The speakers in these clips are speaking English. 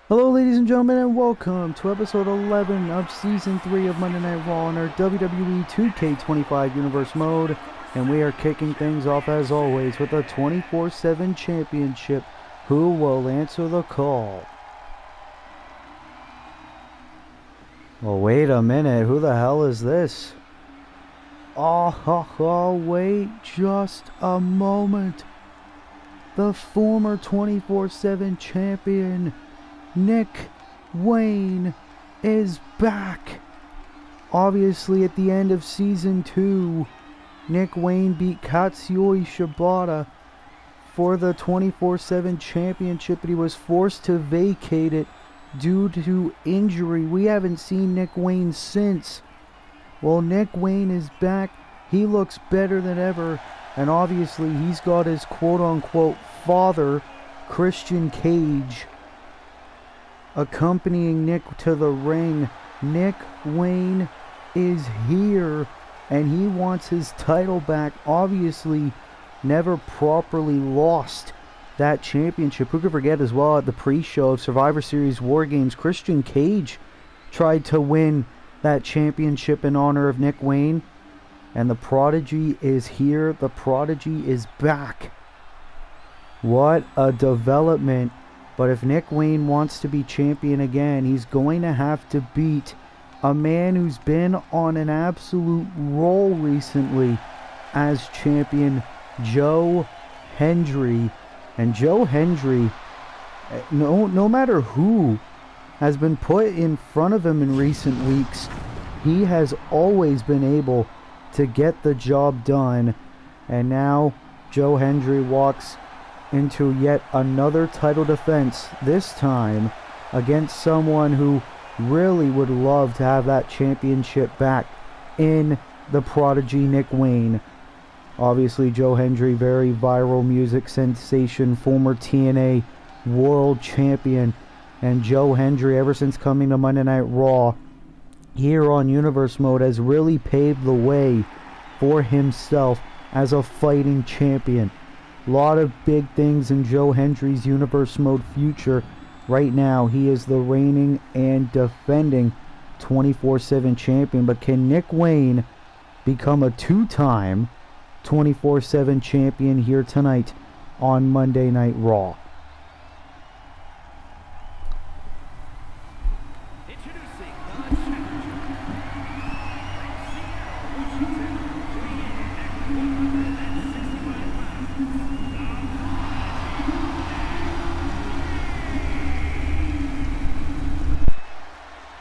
Hello ladies and gentlemen, and welcome to episode 11 of season 3 of Monday Night Raw in our WWE 2K25 Universe mode. And we are kicking things off as always with a 24/7 championship. Who will answer the call? Well, wait a minute, who the hell is this? Wait just a moment. The former 24/7 champion, Nick Wayne, is back. Obviously, at the end of Season 2, Nick Wayne beat Katsuyori Shibata for the 24/7 championship, but he was forced to vacate it due to injury. We haven't seen Nick Wayne since. Well, Nick Wayne is back. He looks better than ever, and obviously he's got his quote-unquote father, Christian Cage, accompanying Nick to the ring. Nick Wayne is here, and he wants his title back. Obviously, never properly lost that championship. Who could forget as well, at the pre-show of Survivor Series War Games, Christian Cage tried to win that championship in honor of Nick Wayne. And the Prodigy is here. The Prodigy is back. What a development. But if Nick Wayne wants to be champion again, he's going to have to beat a man who's been on an absolute roll recently as champion, Joe Hendry. And Joe Hendry, no matter who has been put in front of him in recent weeks, he has always been able to get the job done. And now Joe Hendry walks into yet another title defense, this time against someone who really would love to have that championship back in the Prodigy, Nick Wayne. Obviously, Joe Hendry, very viral music sensation, former TNA world champion. And Joe Hendry, ever since coming to Monday Night Raw here on Universe Mode, has really paved the way for himself as a fighting champion. A lot of big things in Joe Hendry's Universe Mode future. Right now, he is the reigning and defending 24/7 champion. But can Nick Wayne become a two-time 24/7 champion here tonight on Monday Night Raw?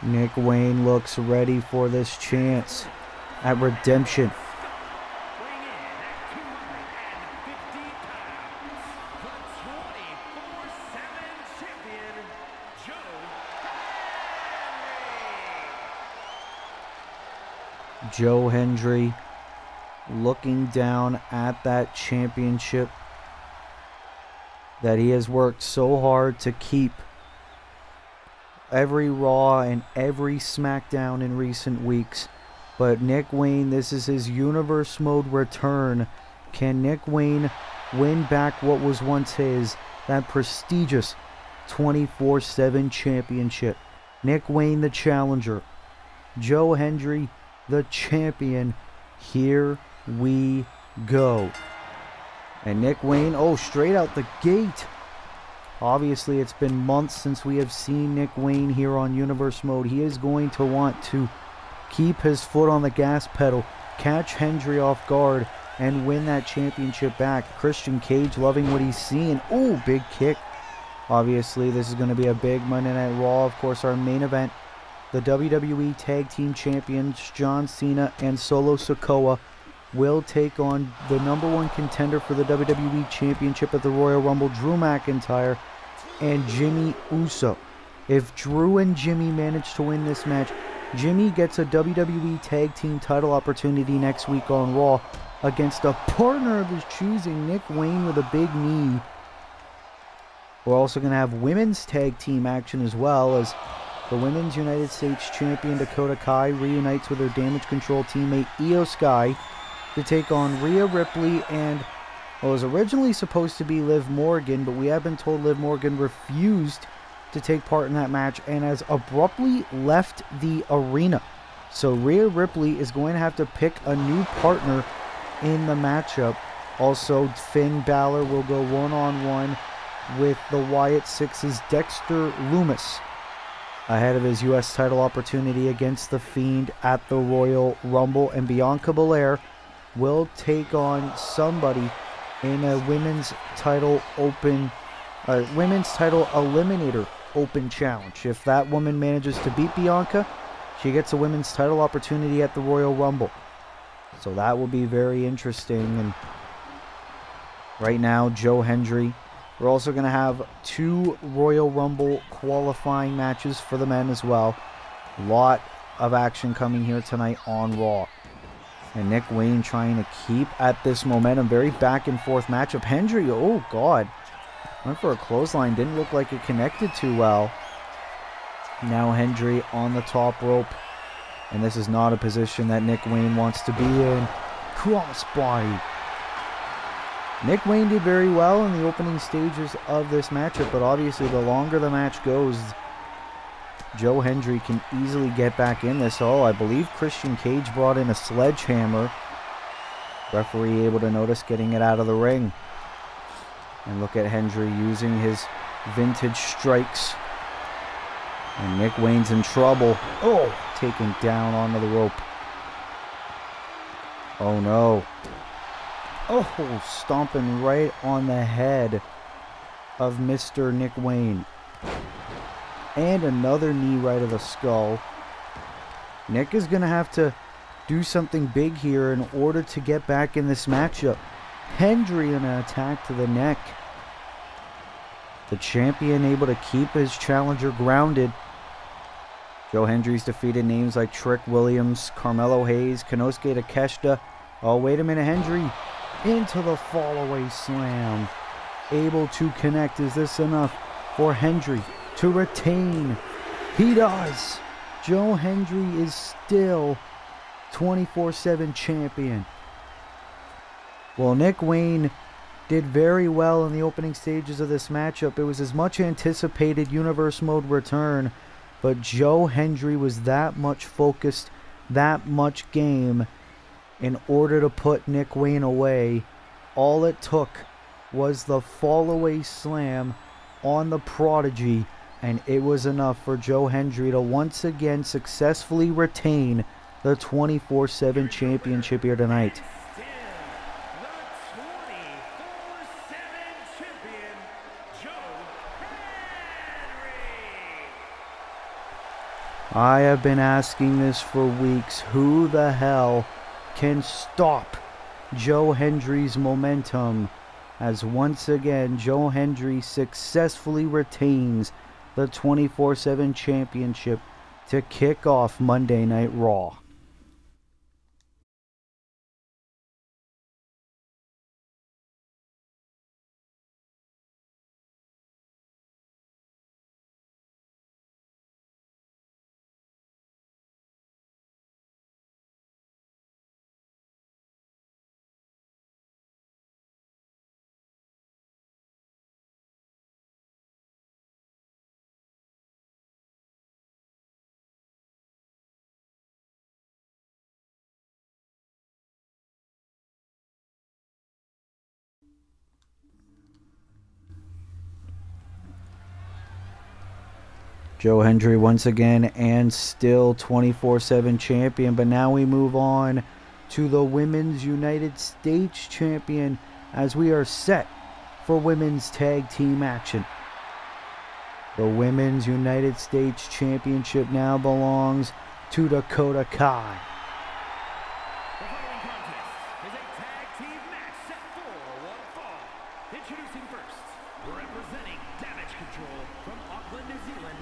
Nick Wayne looks ready for this chance at redemption. Joe Hendry looking down at that championship that he has worked so hard to keep every Raw and every SmackDown in recent weeks. But Nick Wayne, this is his Universe Mode return. Can Nick Wayne win back what was once his, that prestigious 24/7 championship? Nick Wayne, the challenger. Joe Hendry, the champion. Here we go. And Nick Wayne, straight out the gate. Obviously, it's been months since we have seen Nick Wayne here on Universe Mode. He is going to want to keep his foot on the gas pedal, catch Hendry off guard, and win that championship back. Christian Cage loving what he's seeing. Oh, big kick. Obviously, this is going to be a big Monday Night Raw. Of course, our main event, the WWE Tag Team Champions, John Cena and Solo Sikoa, will take on the number one contender for the WWE Championship at the Royal Rumble, Drew McIntyre and Jimmy Uso. If Drew and Jimmy manage to win this match, Jimmy gets a WWE Tag Team title opportunity next week on Raw against a partner of his choosing, Nick Wayne, with a big knee. We're also going to have women's tag team action as well, as the Women's United States Champion Dakota Kai reunites with her Damage Control teammate Io Sky to take on Rhea Ripley and what was originally supposed to be Liv Morgan, but we have been told Liv Morgan refused to take part in that match and has abruptly left the arena. So Rhea Ripley is going to have to pick a new partner in the matchup. Also, Finn Balor will go one-on-one with the Wyatt Six's Dexter Lumis ahead of his U.S. title opportunity against The Fiend at the Royal Rumble. And Bianca Belair will take on somebody in a women's title eliminator open challenge. If that woman manages to beat Bianca, she gets a women's title opportunity at the Royal Rumble. So that will be very interesting. And right now, Joe Hendry. We're also going to have 2 Royal Rumble qualifying matches for the men as well. A lot of action coming here tonight on Raw. And Nick Wayne trying to keep at this momentum. Very back and forth matchup. Hendry, oh God. Went for a clothesline. Didn't look like it connected too well. Now Hendry on the top rope. And this is not a position that Nick Wayne wants to be in. Crossbody. Nick Wayne did very well in the opening stages of this matchup, but obviously the longer the match goes, Joe Hendry can easily get back in this. Oh, I believe Christian Cage brought in a sledgehammer. Referee able to notice, getting it out of the ring. And look at Hendry using his vintage strikes. And Nick Wayne's in trouble. Oh, taken down onto the rope. Oh no. Oh, stomping right on the head of Mr. Nick Wayne. And another knee right of the skull. Nick is going to have to do something big here in order to get back in this matchup. Hendry in an attack to the neck. The champion able to keep his challenger grounded. Joe Hendry's defeated names like Trick Williams, Carmelo Hayes, Konosuke Takeshita. Oh, wait a minute, Hendry into the fallaway slam. Able to connect. Is this enough for Hendry to retain? He does. Joe Hendry is still 24/7 champion. Well, Nick Wayne did very well in the opening stages of this matchup. It was his much anticipated Universe Mode return, but Joe Hendry was that much focused, that much game in order to put Nick Wayne away. All it took was the fallaway slam on the Prodigy, and it was enough for Joe Hendry to once again successfully retain the 24/7 championship here tonight. I have been asking this for weeks. Who the hell can stop Joe Hendry's momentum? As once again, Joe Hendry successfully retains the 24/7 championship to kick off Monday Night Raw. Joe Hendry once again and still 24/7 champion, but now we move on to the Women's United States champion as we are set for women's tag team action. The Women's United States championship now belongs to Dakota Kai. The following contest is a tag team match set for one fall. Introducing first, representing Damage Control from Auckland, New Zealand,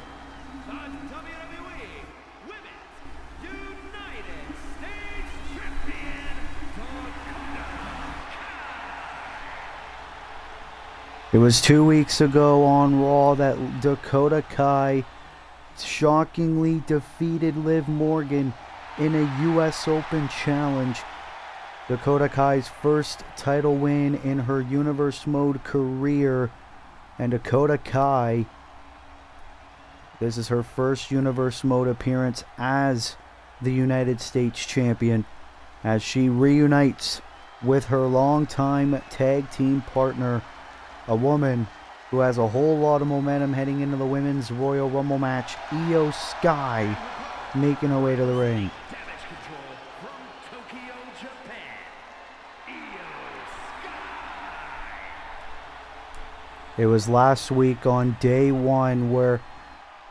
the WWE Women's United States Champion, Dakota Kai. It was 2 weeks ago on Raw that Dakota Kai shockingly defeated Liv Morgan in a US Open challenge. Dakota Kai's first title win in her Universe Mode career, and Dakota Kai This is her first Universe Mode appearance as the United States Champion, as she reunites with her longtime tag team partner, a woman who has a whole lot of momentum heading into the Women's Royal Rumble match, Io Sky, making her way to the ring. Damage control from Tokyo, Japan. Io Sky. It was last week on day one where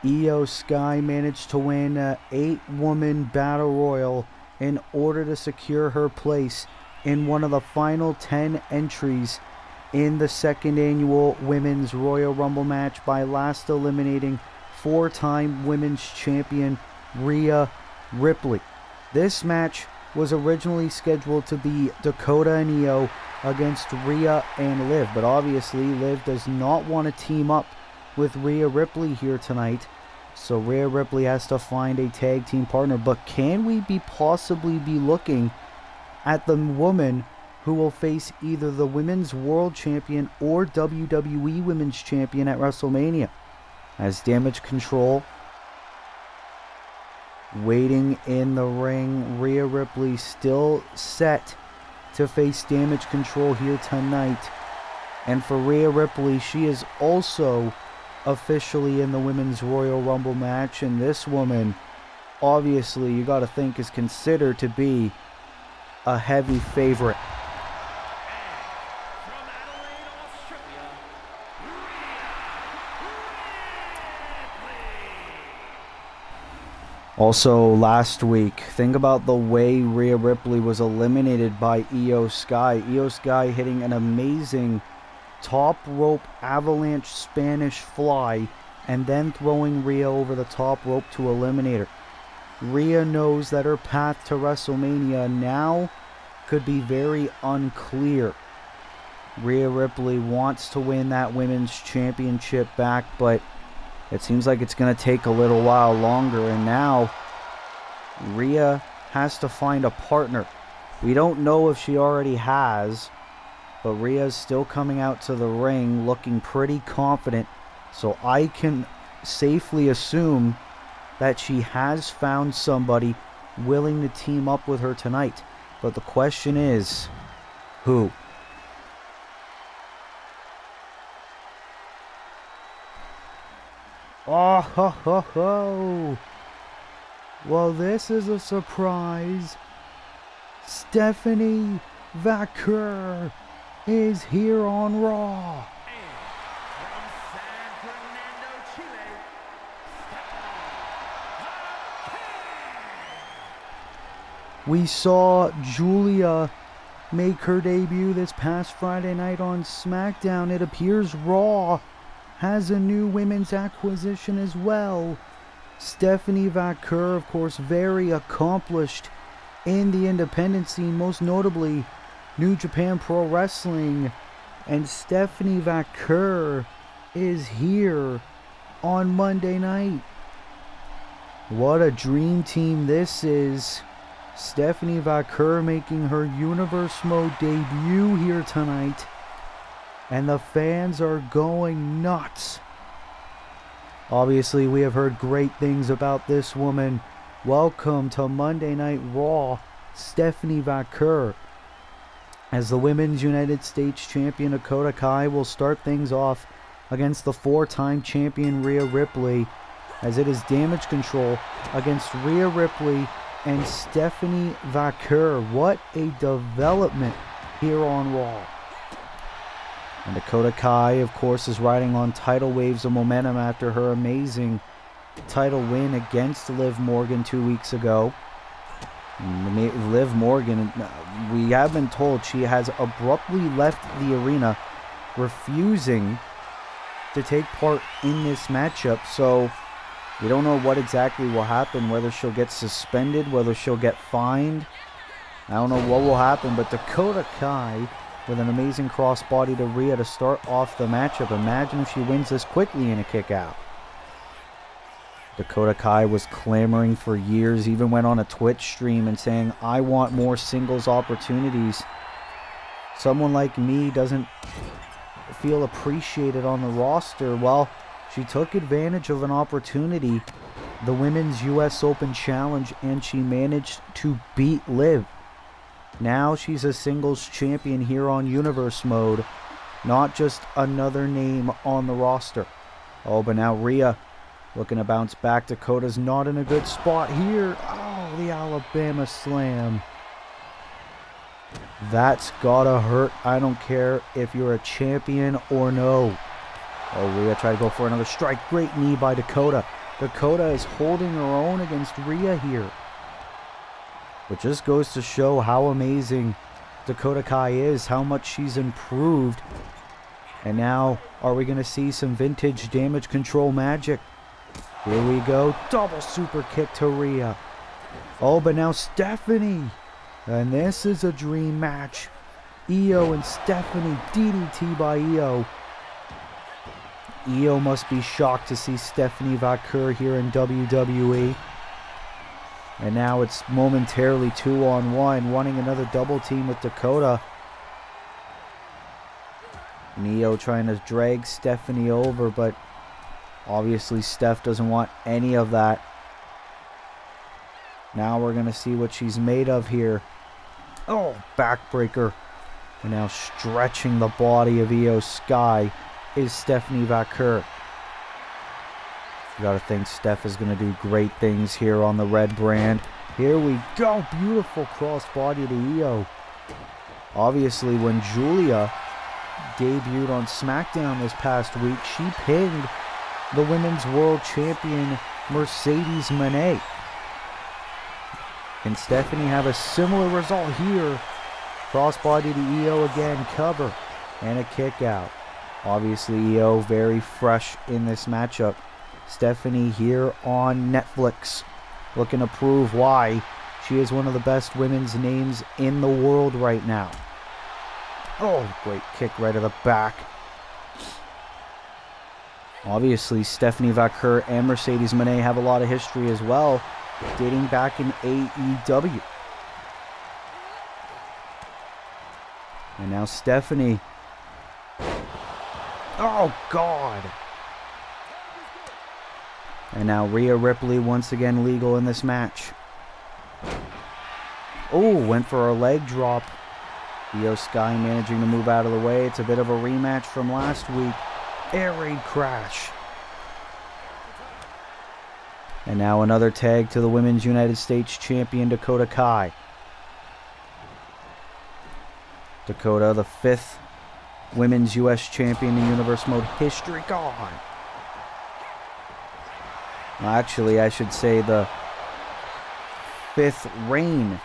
Io Sky managed to win an 8-woman battle royal in order to secure her place in one of the final 10 entries in the second annual Women's Royal Rumble match by last eliminating 4-time Women's Champion Rhea Ripley. This match was originally scheduled to be Dakota and Io against Rhea and Liv, but obviously Liv does not want to team up with Rhea Ripley here tonight, so Rhea Ripley has to find a tag team partner. But can we possibly be looking at the woman who will face either the Women's World Champion or WWE Women's Champion at WrestleMania? As Damage Control waiting in the ring, Rhea Ripley still set to face Damage Control here tonight. And for Rhea Ripley, she is also officially in the Women's Royal Rumble match, and this woman, obviously, you got to think, is considered to be a heavy favorite. From Adelaide, Australia, Also, last week, think about the way Rhea Ripley was eliminated by Io Sky. Io Sky hitting an amazing top rope avalanche Spanish fly and then throwing Rhea over the top rope to eliminate her. Rhea knows that her path to WrestleMania now could be very unclear. Rhea Ripley wants to win that women's championship back, but it seems like it's going to take a little while longer, and now Rhea has to find a partner. We don't know if she already has, but Rhea's still coming out to the ring looking pretty confident, so I can safely assume that she has found somebody willing to team up with her tonight. But the question is, who? Oh, ho, ho, ho. Well, this is a surprise. Stephanie Vaquer is here on Raw. and from San Fernando, Chile, We saw Julia make her debut this past Friday night on SmackDown. It appears Raw has a new women's acquisition as well. Stephanie Vaquer, of course, very accomplished in the independent scene, most notably New Japan Pro Wrestling. And Stephanie Vaquer is here on Monday night. What a dream team this is. Stephanie Vaquer making her Universe Mode debut here tonight. And the fans are going nuts. Obviously, we have heard great things about this woman. Welcome to Monday Night Raw, Stephanie Vaquer. As the Women's United States Champion Dakota Kai will start things off against the 4-time champion Rhea Ripley, as it is Damage Control against Rhea Ripley and Stephanie Vaquer. What a development here on Raw. And Dakota Kai, of course, is riding on tidal waves of momentum after her amazing title win against Liv Morgan 2 weeks ago. And Liv Morgan, we have been told she has abruptly left the arena, refusing to take part in this matchup. So we don't know what exactly will happen, whether she'll get suspended, whether she'll get fined. I don't know what will happen, but Dakota Kai with an amazing crossbody to Rhea to start off the matchup. Imagine if she wins this quickly in a kick out. Dakota Kai was clamoring for years, even went on a Twitch stream and saying, I want more singles opportunities. Someone like me doesn't feel appreciated on the roster. Well, She took advantage of an opportunity, the Women's US Open Challenge, and she managed to beat Liv. Now she's a singles champion here on Universe Mode, not just another name on the roster. Oh, but now Rhea looking to bounce back. Dakota's not in a good spot here. Oh, the Alabama slam. That's gotta hurt. I don't care if you're a champion or no. Oh, Rhea tried to go for another strike. Great knee by Dakota. Dakota is holding her own against Rhea here. Which just goes to show how amazing Dakota Kai is, how much she's improved. And now, are we going to see some vintage damage control magic? Here we go. Double super kick to Rhea. Oh, but now Stephanie. And this is a dream match. Io and Stephanie, DDT by Io. Io must be shocked to see Stephanie Vaquer here in WWE. And now it's momentarily 2-on-1, wanting another double team with Dakota. Io trying to drag Stephanie over, but obviously Steph doesn't want any of that. Now we're going to see what she's made of here. Oh, backbreaker. And now stretching the body of Io Sky is Stephanie Vaquer. You gotta think Steph is gonna do great things here on the red brand. Here we go. Beautiful crossbody to Io. Obviously, when Julia debuted on SmackDown this past week, she pinned the Women's World Champion Mercedes Moné. Can Stephanie have a similar result here? Crossbody to Io again, cover, and a kick out. Obviously, Io very fresh in this matchup. Stephanie here on Netflix, looking to prove why she is one of the best women's names in the world right now. Oh, great kick right to the back. Obviously, Stephanie Vaquer and Mercedes Moné have a lot of history as well, dating back in AEW. And now Stephanie. Oh, God. And now Rhea Ripley once again legal in this match. Oh, went for a leg drop. Io Sky managing to move out of the way. It's a bit of a rematch from last week. Air raid crash. And now another tag to the Women's United States Champion Dakota Kai. Dakota, the 5th Women's US Champion in Universe Mode history. God. Well, actually, I should say the 5th reign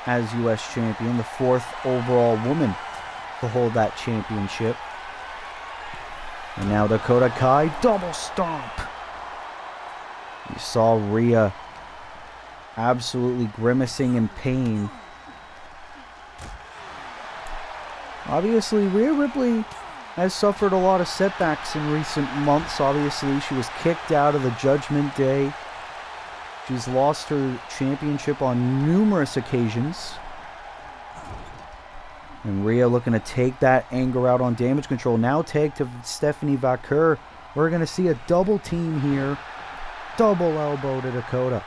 as US Champion, the 4th overall woman to hold that championship. And now Dakota Kai, double stomp. You saw Rhea absolutely grimacing in pain. Obviously, Rhea Ripley has suffered a lot of setbacks in recent months. Obviously, she was kicked out of the Judgment Day. She's lost her championship on numerous occasions. And Rhea looking to take that anger out on Damage Control. Now tag to Stephanie Vaquer. We're going to see a double team here. Double elbow to Dakota.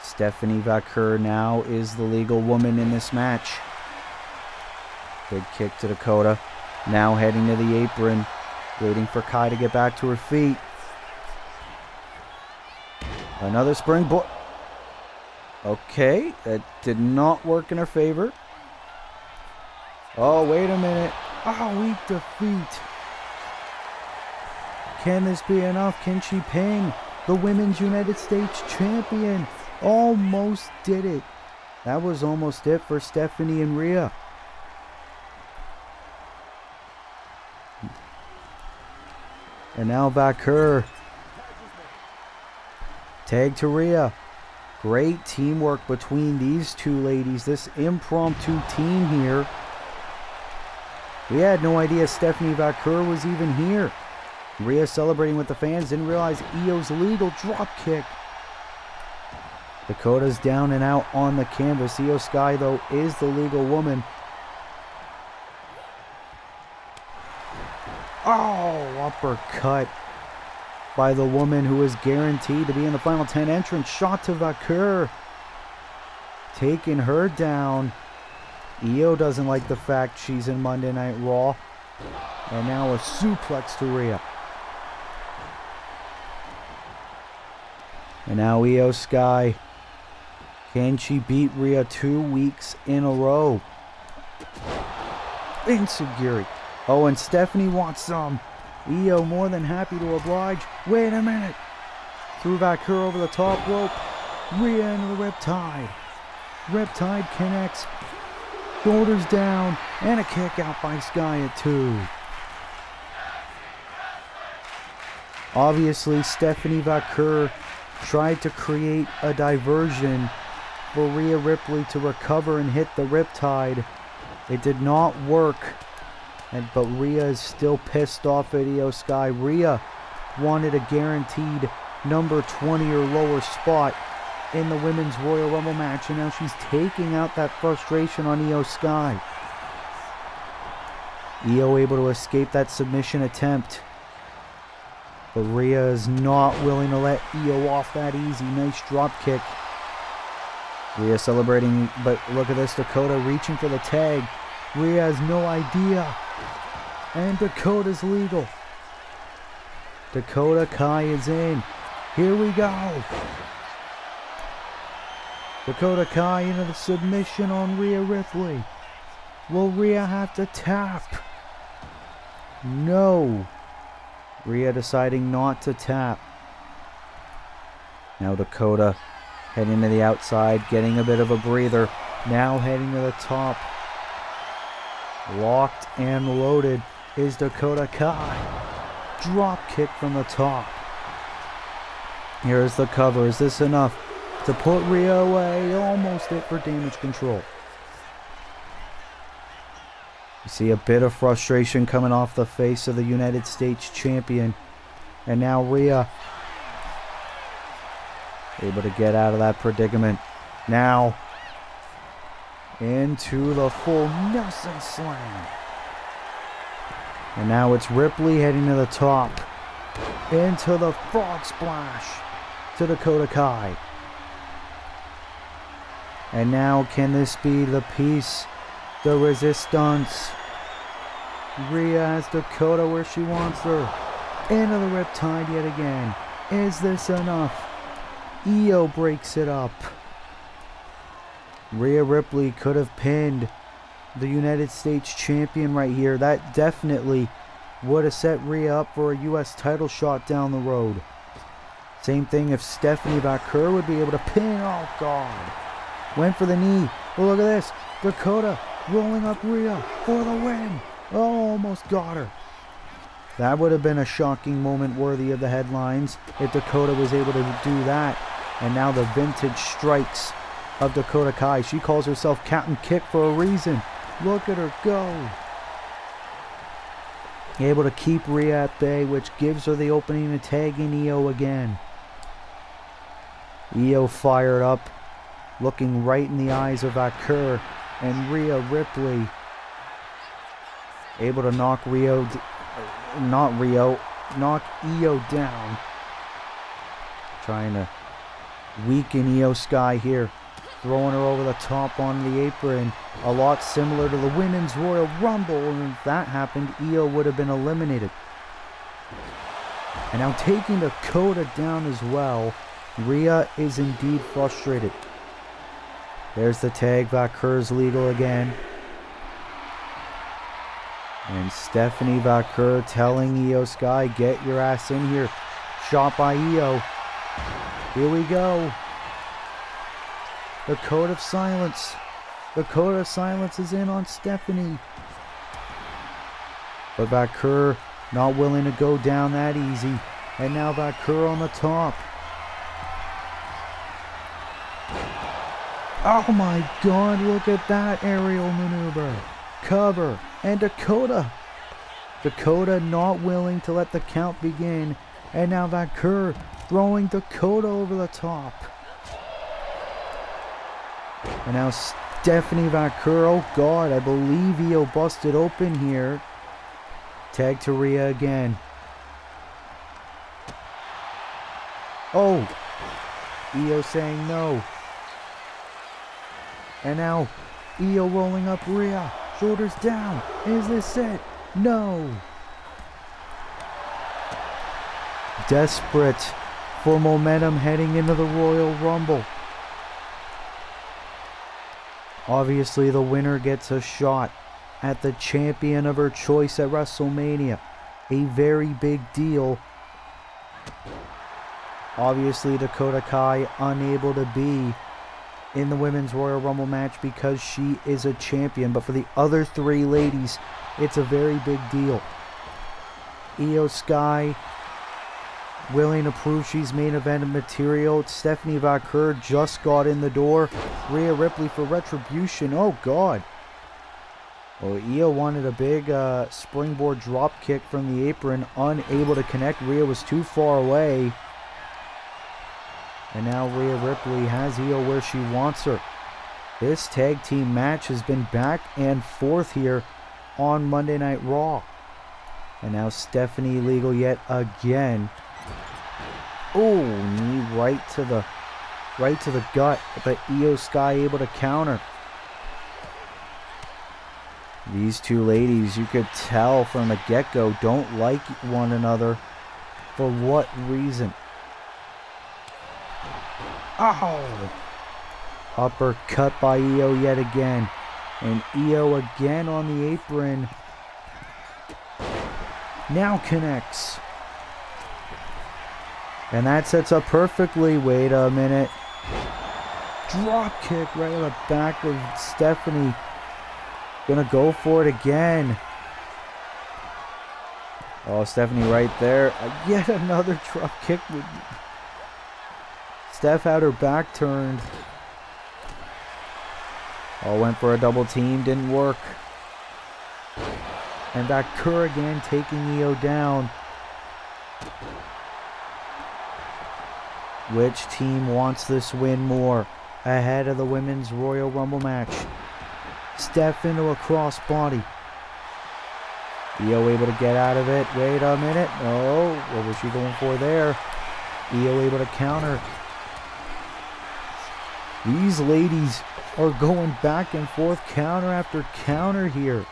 Stephanie Vaquer now is the legal woman in this match. Big kick to Dakota. Now heading to the apron. Waiting for Kai to get back to her feet. Another springboard. Okay, that did not work in her favor. Oh, wait a minute. Oh, weak defeat. Can this be enough? Can she pin the Women's United States Champion? Almost did it. That was almost it for Stephanie and Rhea. And now Vaquer. Tag to Rhea. Great teamwork between these two ladies. This impromptu team here. We had no idea Stephanie Vaquer was even here. Rhea celebrating with the fans. Didn't realize Io's legal drop kick. Dakota's down and out on the canvas. Io Sky, though, is the legal woman. Oh, uppercut by the woman who is guaranteed to be in the final 10 entrance. Shot to Vakur, taking her down. Io doesn't like the fact she's in Monday Night Raw. And now a suplex to Rhea. And now Io Sky. Can she beat Rhea 2 weeks in a row? Insecurity. Oh, and Stephanie wants some. Io more than happy to oblige. Wait a minute. Threw Vakur over the top rope. Rhea into the Riptide. Riptide connects. Shoulders down. And a kick out by Sky at 2. Obviously, Stephanie Vakur tried to create a diversion for Rhea Ripley to recover and hit the Riptide. It did not work. But Rhea is still pissed off at Io Sky. Rhea wanted a guaranteed number 20 or lower spot in the Women's Royal Rumble match, and now she's taking out that frustration on Io Sky. Io able to escape that submission attempt. But Rhea is not willing to let Io off that easy. Nice drop kick. Rhea celebrating, but look at this, Dakota reaching for the tag. Rhea has no idea. And Dakota's legal. Dakota Kai is in. Here we go. Dakota Kai into the submission on Rhea Ripley. Will Rhea have to tap? No. Rhea deciding not to tap. Now Dakota heading to the outside, getting a bit of a breather. Now heading to the top. Locked and loaded is Dakota Kai. Drop kick from the top. Here's the cover. Is this enough to put Rhea away? Almost it for damage control. You see a bit of frustration coming off the face of the United States champion. And now Rhea able to get out of that predicament. Now into the full Nelson slam. And now it's Ripley heading to the top. Into the frog splash to Dakota Kai. And now can this be the piece? The resistance. Rhea has Dakota where she wants her. Into the Riptide yet again. Is this enough? Io breaks it up. Rhea Ripley could have pinned the United States champion right here. That definitely would have set Rhea up for a U.S. title shot down the road. Same thing if Stephanie Vakur would be able to pin. Oh, God. Went for the knee. Oh, look at this. Dakota rolling up Rhea for the win. Oh, almost got her. That would have been a shocking moment worthy of the headlines if Dakota was able to do that. And now the vintage strikes of Dakota Kai. She calls herself Captain Kick for a reason. Look at her go. Able to keep Rhea at bay, which gives her the opening to tag in Io again. Io fired up, looking right in the eyes of Vakur, and Rhea Ripley able to knock knock Io down. Trying to weaken Io Sky here. Throwing her over the top on the apron. A lot similar to the Women's Royal Rumble. And if that happened, Io would have been eliminated. And now taking Dakota down as well. Rhea is indeed frustrated. There's the tag. Vakur's legal again. And Stephanie Vakur telling Io Sky, get your ass in here. Shot by Io. Here we go. The Code of Silence. The Code of Silence is in on Stephanie. But Vakur not willing to go down that easy. And now Vakur on the top. Oh my God, look at that aerial maneuver. Cover. And Dakota. Dakota not willing to let the count begin. And now Vakur throwing Dakota over the top. And now Stephanie Vakur. Oh God, I believe Io busted open here. Tag to Rhea again. Oh, Io saying no. And now Io rolling up Rhea. Shoulders down. Is this it? No. Desperate for momentum heading into the Royal Rumble. Obviously, the winner gets a shot at the champion of her choice at WrestleMania. A very big deal. Obviously, Dakota Kai unable to be in the Women's Royal Rumble match because she is a champion. But for the other three ladies, it's a very big deal. Io Sky willing to prove she's main event material. Stephanie Vaquer just got in the door. Rhea Ripley for retribution. Oh, God. Well, Io wanted a big springboard drop kick from the apron. Unable to connect. Rhea was too far away. And now Rhea Ripley has Io where she wants her. This tag team match has been back and forth here on Monday Night Raw. And now Stephanie legal yet again. Oh, knee right to the gut, but Io Sky able to counter. These two ladies, you could tell from the get-go, don't like one another. For what reason? Oh! Uppercut by Io yet again. And Io again on the apron. Now connects. And that sets up perfectly. Wait a minute. Drop kick right in the back of Stephanie. Gonna go for it again. Oh, Stephanie right there. Yet another drop kick. Steph had her back turned. Oh, went for a double team. Didn't work. And Vaquer again taking Io down. Which team wants this win more ahead of the Women's Royal Rumble match? Steph into a crossbody. Io able to get out of it. Wait a minute. Oh, what was she going for there? Io able to counter. These ladies are going back and forth, counter after counter here.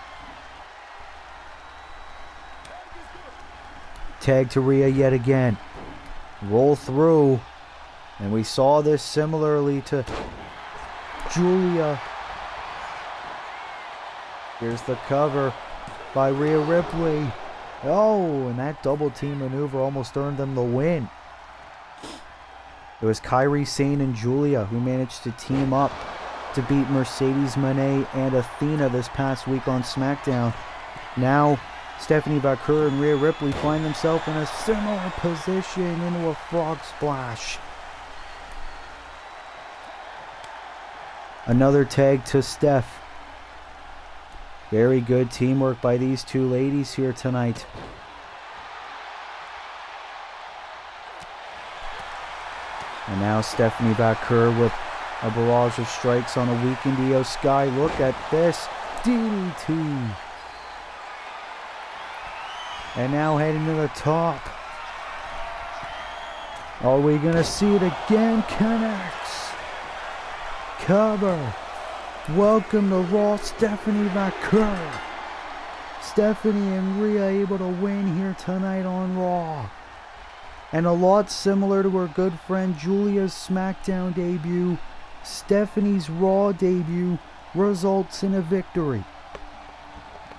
Tag to Rhea yet again. Roll through. And we saw this similarly to Julia. Here's the cover by Rhea Ripley. Oh, and that double team maneuver almost earned them the win. It was Kairi Sane and Julia who managed to team up to beat Mercedes Moné and Athena this past week on SmackDown. Now, Stephanie Vaquer and Rhea Ripley find themselves in a similar position into a frog splash. Another tag to Steph. Very good teamwork by these two ladies here tonight. And now Stephanie Vaquer with a barrage of strikes on a weakened Io Sky. Look at this. DDT. And now heading to the top. Are we going to see it again? Connects. Cover. Welcome to Raw, Stephanie Vaquer. Stephanie and Rhea able to win here tonight on Raw. And a lot similar to her good friend Julia's SmackDown debut, Stephanie's Raw debut results in a victory.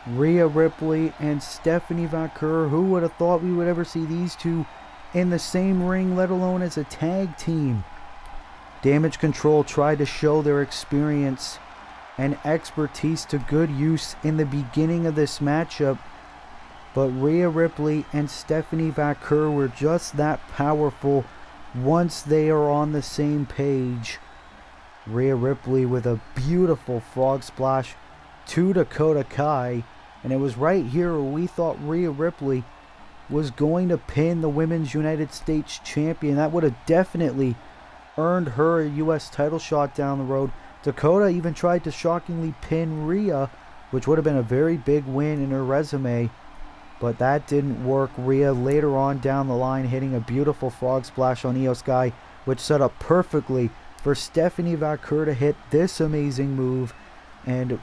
Rhea Ripley and Stephanie Vaquer, who would have thought we would ever see these two in the same ring, let alone as a tag team? Damage Control tried to show their experience and expertise to good use in the beginning of this matchup, but Rhea Ripley and Stephanie Vaquer were just that powerful once they are on the same page. Rhea Ripley with a beautiful frog splash to Dakota Kai, and it was right here where we thought Rhea Ripley was going to pin the Women's United States Champion. That would have definitely earned her a U.S. title shot down the road. Dakota even tried to shockingly pin Rhea, which would have been a very big win in her resume. but that didn't work. Rhea later on down the line hitting a beautiful frog splash on Io Sky, which set up perfectly for Stephanie Vaquer to hit this amazing move, and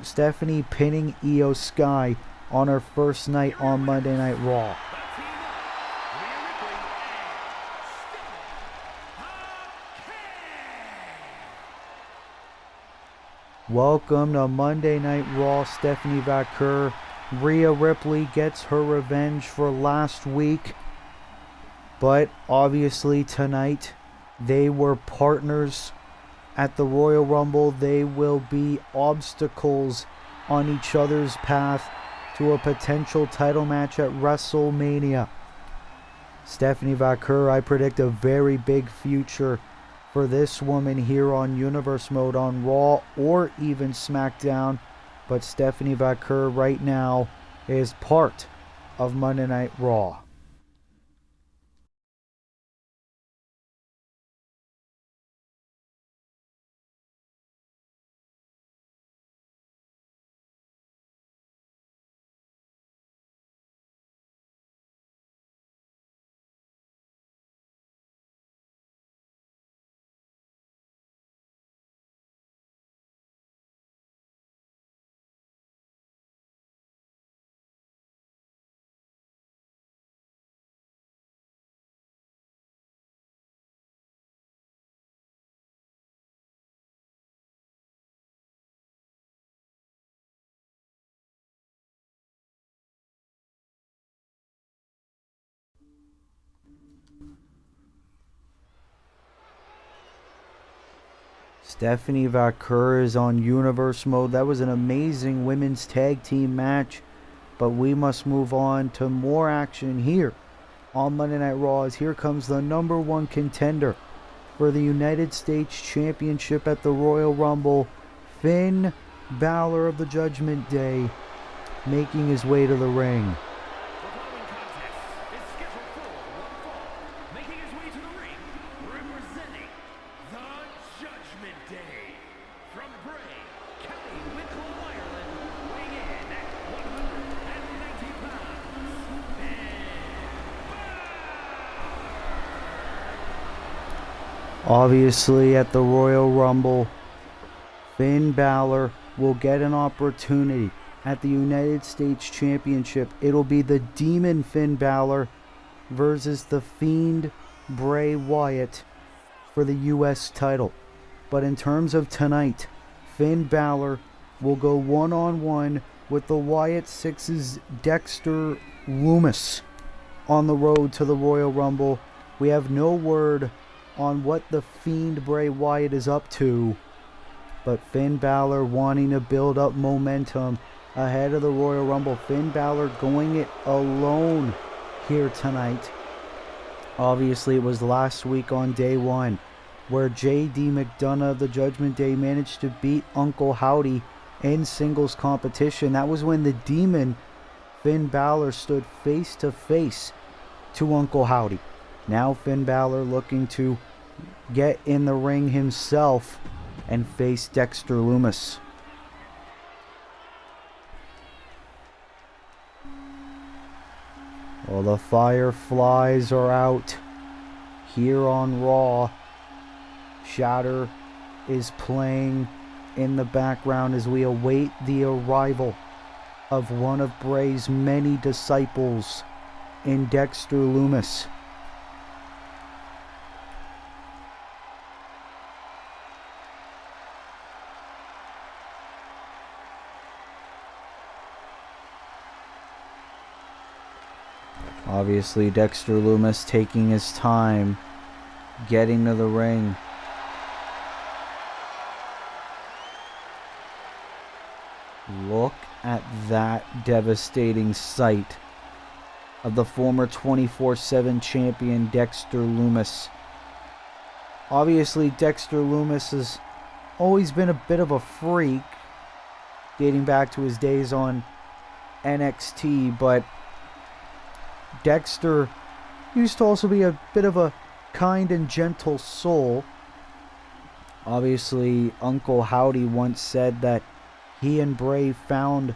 Stephanie pinning Io Sky on her first night on Monday Night Raw. Welcome to Monday Night Raw, Stephanie Vaquer. Rhea Ripley gets her revenge for last week, but obviously tonight they were partners at the Royal Rumble. They will be obstacles on each other's path to a potential title match at WrestleMania. Stephanie Vaquer, I predict a very big future for this woman here on Universe Mode on Raw or even SmackDown. But Stephanie Vaquer right now is part of Monday Night Raw. Stephanie Vaquer is on Universe Mode. That was an amazing women's tag team match. But we must move on to more action here on Monday Night Raw, as here comes the number one contender for the United States Championship at the Royal Rumble, Finn Balor of the Judgment Day, making his way to the ring. Obviously, at the Royal Rumble, Finn Balor will get an opportunity at the United States Championship. It'll be the Demon Finn Balor versus the Fiend Bray Wyatt for the U.S. title. But in terms of tonight, Finn Balor will go one-on-one with the Wyatt Six's Dexter Lumis on the road to the Royal Rumble. We have no word on what the Fiend Bray Wyatt is up to, but Finn Balor wanting to build up momentum ahead of the Royal Rumble. Finn Balor going it alone here tonight. Obviously, it was last week on day one where J.D. McDonough of the Judgment Day managed to beat Uncle Howdy in singles competition. That was when the Demon Finn Balor stood face to face to Uncle Howdy. Now Finn Balor looking to get in the ring himself and face Dexter Lumis. Well, the Fireflies are out here on Raw. Shatter is playing in the background as we await the arrival of one of Bray's many disciples in Dexter Lumis. Obviously, Dexter Lumis taking his time getting to the ring. Look at that devastating sight of the former 24/7 champion Dexter Lumis. Obviously, Dexter Lumis has always been a bit of a freak, dating back to his days on NXT, but Dexter used to also be a bit of a kind and gentle soul. Obviously, Uncle Howdy once said that he and Bray found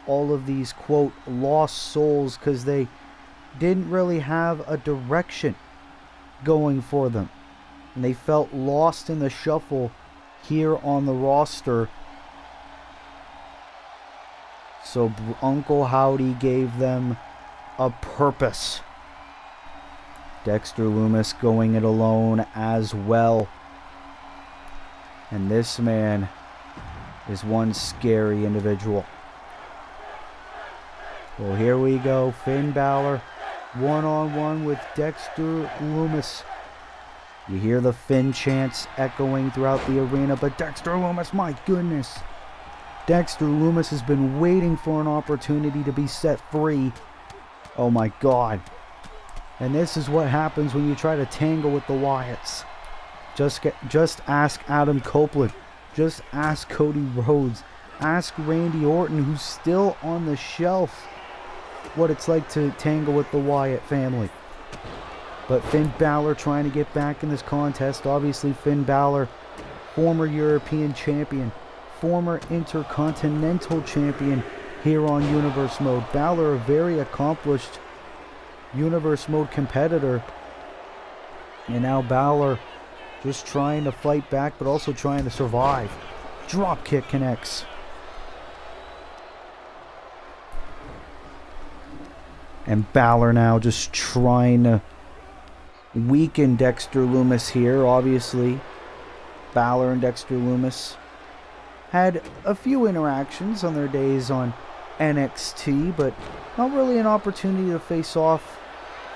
all of these, quote, lost souls, because they didn't really have a direction going for them. And they felt lost in the shuffle here on the roster. So Uncle Howdy gave them a purpose. Dexter Lumis going it alone as well. And this man is one scary individual. Well, here we go. Finn Balor one-on-one with Dexter Lumis. You hear the Finn chants echoing throughout the arena, but Dexter Lumis, my goodness. Dexter Lumis has been waiting for an opportunity to be set free. Oh my God. And this is what happens when you try to tangle with the Wyatts. Just ask Adam Copeland. Just ask Cody Rhodes. Ask Randy Orton, who's still on the shelf, what it's like to tangle with the Wyatt family. But Finn Balor trying to get back in this contest. Obviously, Finn Balor, former European champion, former Intercontinental champion here on Universe Mode. Balor, a very accomplished Universe Mode competitor. And now Balor just trying to fight back, but also trying to survive. Dropkick connects. And Balor now just trying to weaken Dexter Lumis here. Obviously, Balor and Dexter Lumis had a few interactions on their days on NXT, but not really an opportunity to face off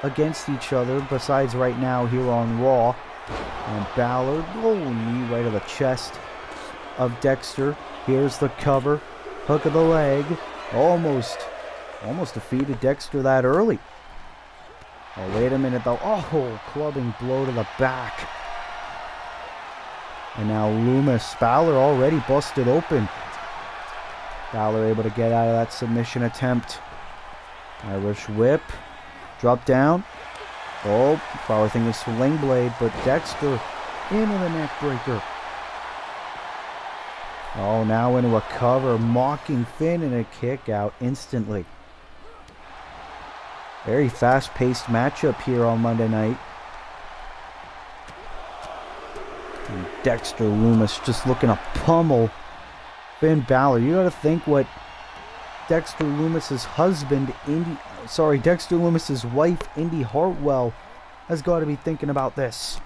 against each other besides right now here on Raw. And Balor, knee right to the chest of Dexter. Here's the cover, hook of the leg. Almost defeated Dexter that early. Oh, wait a minute though. Oh, clubbing blow to the back. And now Balor already busted open. Balor able to get out of that submission attempt. Irish whip. Drop down. Oh, Balor thinking sling blade, but Dexter into the neck breaker. Oh, now into a cover, mocking Finn, and a kick out instantly. Very fast-paced matchup here on Monday night. And Dexter Lumis just looking to pummel Finn Balor. You got to think what Dexter Lumis's wife, Indy Hartwell, has got to be thinking about this.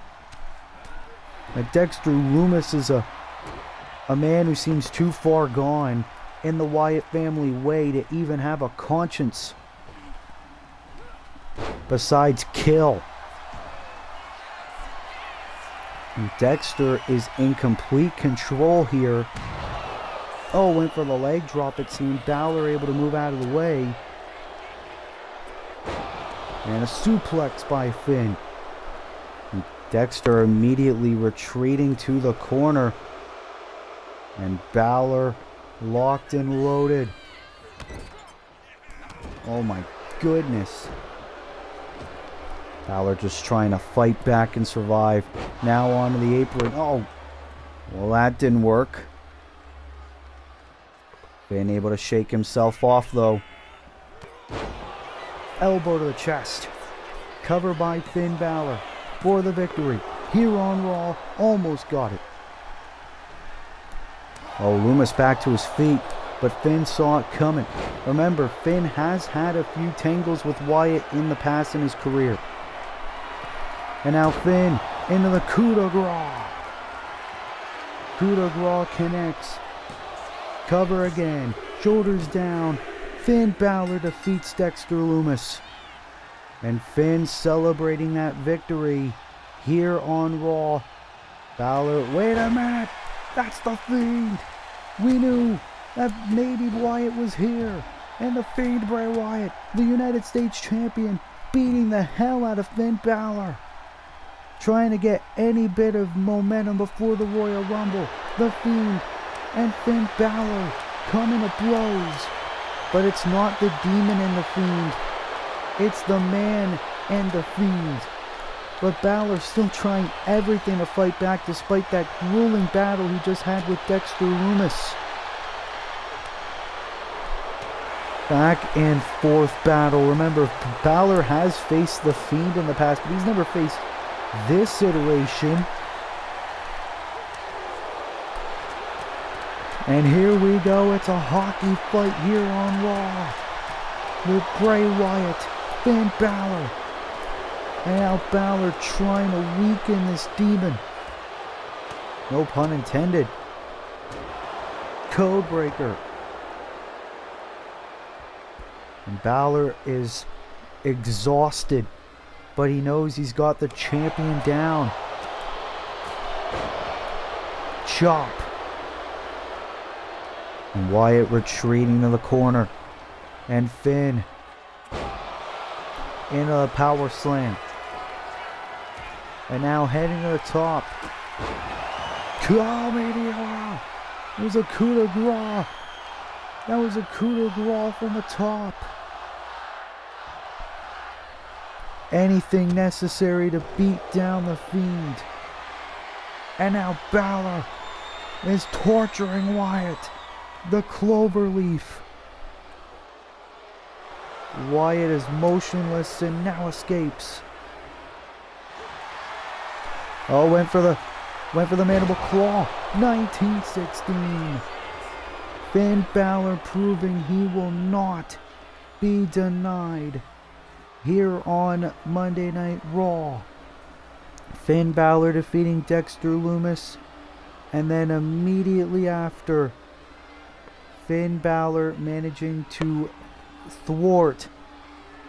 Now, Dexter Lumis is a man who seems too far gone in the Wyatt family way to even have a conscience besides kill. And Dexter is in complete control here. Oh, went for the leg drop, it seemed. Balor able to move out of the way. And a suplex by Finn. And Dexter immediately retreating to the corner. And Balor locked and loaded. Oh my goodness. Balor just trying to fight back and survive. Now onto the apron. Oh, well, that didn't work. Finn able to shake himself off though. Elbow to the chest. Cover by Finn Balor for the victory. Here on Raw, almost got it. Oh, Lumis back to his feet, but Finn saw it coming. Remember, Finn has had a few tangles with Wyatt in the past in his career. And now Finn into the coup de grace. Coup de grace connects. Cover again. Shoulders down. Finn Balor defeats Dexter Lumis. And Finn celebrating that victory here on Raw. Balor, wait a minute. That's the Fiend. We knew that maybe Wyatt was here. And the Fiend Bray Wyatt, the United States Champion, beating the hell out of Finn Balor. Trying to get any bit of momentum before the Royal Rumble. The Fiend and Finn Balor coming to blows. But it's not the Demon and the Fiend. It's the Man and the Fiend. But Balor still trying everything to fight back despite that grueling battle he just had with Dexter Lumis. Back and forth battle. Remember, Balor has faced The Fiend in the past, but he's never faced this iteration. And here we go. It's a hockey fight here on Raw with Bray Wyatt, Finn Balor. And now Balor trying to weaken this demon. No pun intended. Codebreaker. And Balor is exhausted, but he knows he's got the champion down. Chop. And Wyatt retreating to the corner. And Finn into a power slam. And now heading to the top. Oh, meteor! It was a coup de grace. That was a coup de grace from the top. Anything necessary to beat down the Fiend. And now Balor is torturing Wyatt. The cloverleaf. Wyatt is motionless and now escapes. Oh, went for the mandible claw. 1916. Finn Balor proving he will not be denied here on Monday Night Raw. Finn Balor defeating Dexter Lumis, and then immediately after, Finn Balor managing to thwart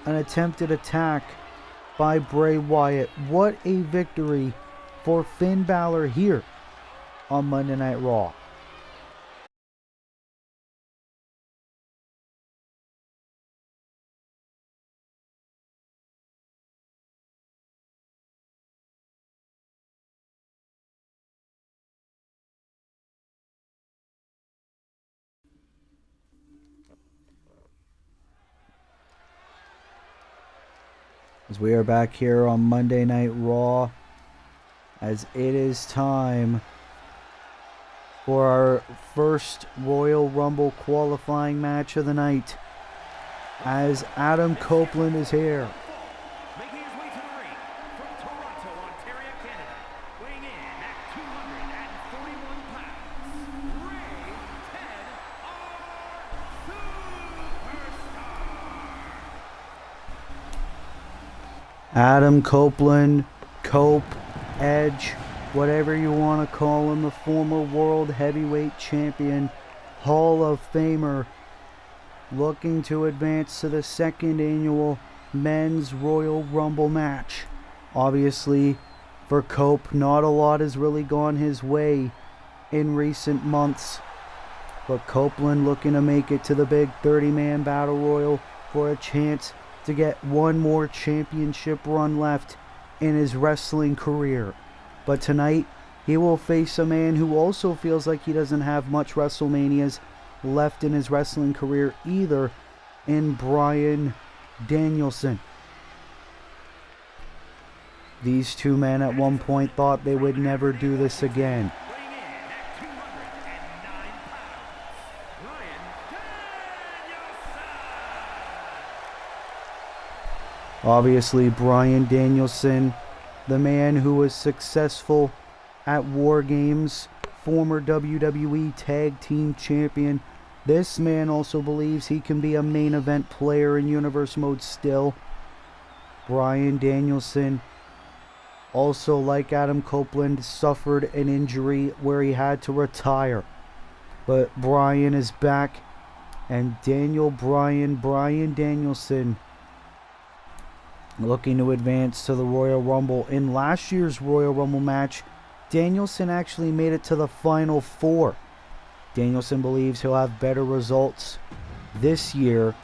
an attempted attack by Bray Wyatt. What a victory for Finn Balor here on Monday Night Raw. As we are back here on Monday Night Raw, as it is time for our first Royal Rumble qualifying match of the night, as Adam Copeland is here. Making his way to the ring from Toronto, Ontario, Canada, weighing in at 241 pounds, Ray Ted Superstar. Adam Copeland, Cope, Edge, whatever you want to call him, the former World Heavyweight Champion, Hall of Famer, looking to advance to the second annual Men's Royal Rumble match. Obviously, for Cope, not a lot has really gone his way in recent months, but Copeland looking to make it to the big 30-man Battle Royal for a chance to get one more championship run left in his wrestling career. But tonight, he will face a man who also feels like he doesn't have much WrestleManias left in his wrestling career either, in Bryan Danielson. These two men at one point thought they would never do this again. Weighing in at 209 pounds, Bryan Danielson. Obviously, Bryan Danielson, the man who was successful at War Games, former WWE Tag Team Champion. This man also believes he can be a main event player in Universe Mode still. Bryan Danielson, also like Adam Copeland, suffered an injury where he had to retire. But Bryan is back, and Bryan Danielson, looking to advance to the Royal Rumble. In last year's Royal Rumble match, Danielson actually made it to the Final Four. Danielson believes he'll have better results this year,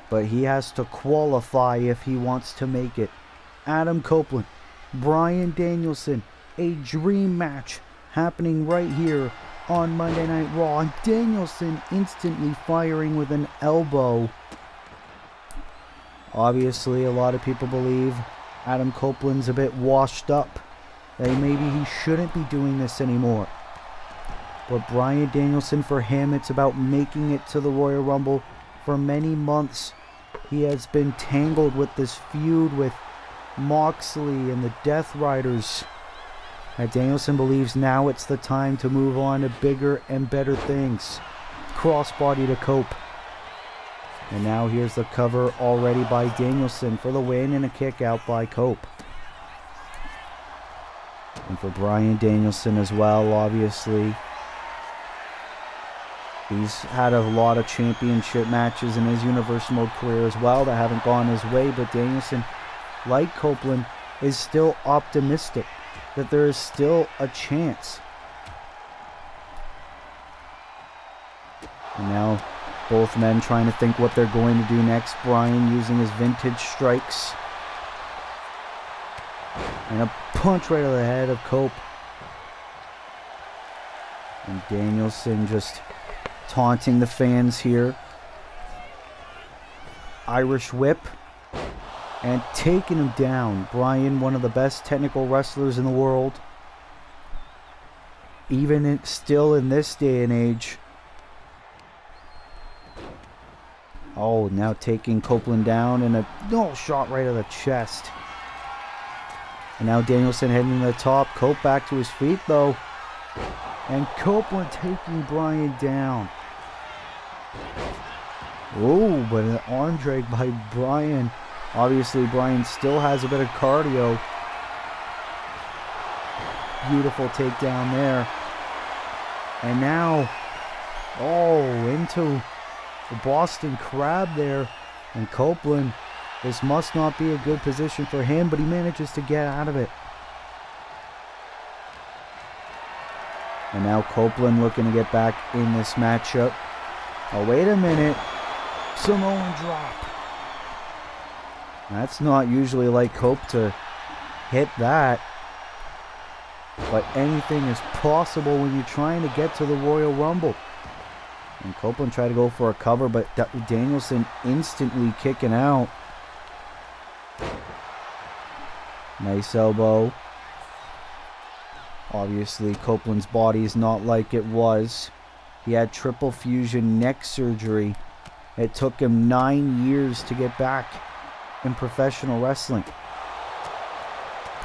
but he has to qualify if he wants to make it. Adam Copeland, Bryan Danielson, a dream match happening right here on Monday Night Raw. And Danielson instantly firing with an elbow. Obviously, a lot of people believe Adam Copeland's a bit washed up, that maybe he shouldn't be doing this anymore. But Bryan Danielson, for him, it's about making it to the Royal Rumble. For many months, he has been tangled with this feud with Moxley and the Death Riders. And Danielson believes now it's the time to move on to bigger and better things. Crossbody to Cope. And now here's the cover already by Danielson for the win and a kick out by Cope. And for Bryan Danielson as well, obviously. He's had a lot of championship matches in his Universal Mode career as well that haven't gone his way, but Danielson, like Copeland, is still optimistic that there is still a chance. And now both men trying to think what they're going to do next. Bryan using his vintage strikes. And a punch right to the head of Cope. And Danielson just taunting the fans here. Irish whip. And taking him down. Bryan, one of the best technical wrestlers in the world. Even still in this day and age. Oh, now taking Copeland down and a shot right to the chest. And now Danielson heading to the top. Cope back to his feet though. And Copeland taking Bryan down. Oh, but an arm drag by Bryan. Obviously, Bryan still has a bit of cardio. Beautiful takedown there. And now, into the Boston Crab there. And Copeland, this must not be a good position for him, but he manages to get out of it. And now Copeland looking to get back in this matchup. Oh, wait a minute. Samoan drop. That's not usually like Cope to hit that. But anything is possible when you're trying to get to the Royal Rumble. And Copeland tried to go for a cover, but Danielson instantly kicking out. Nice elbow. Obviously, Copeland's body is not like it was. He had triple fusion neck surgery. It took him 9 years to get back in professional wrestling.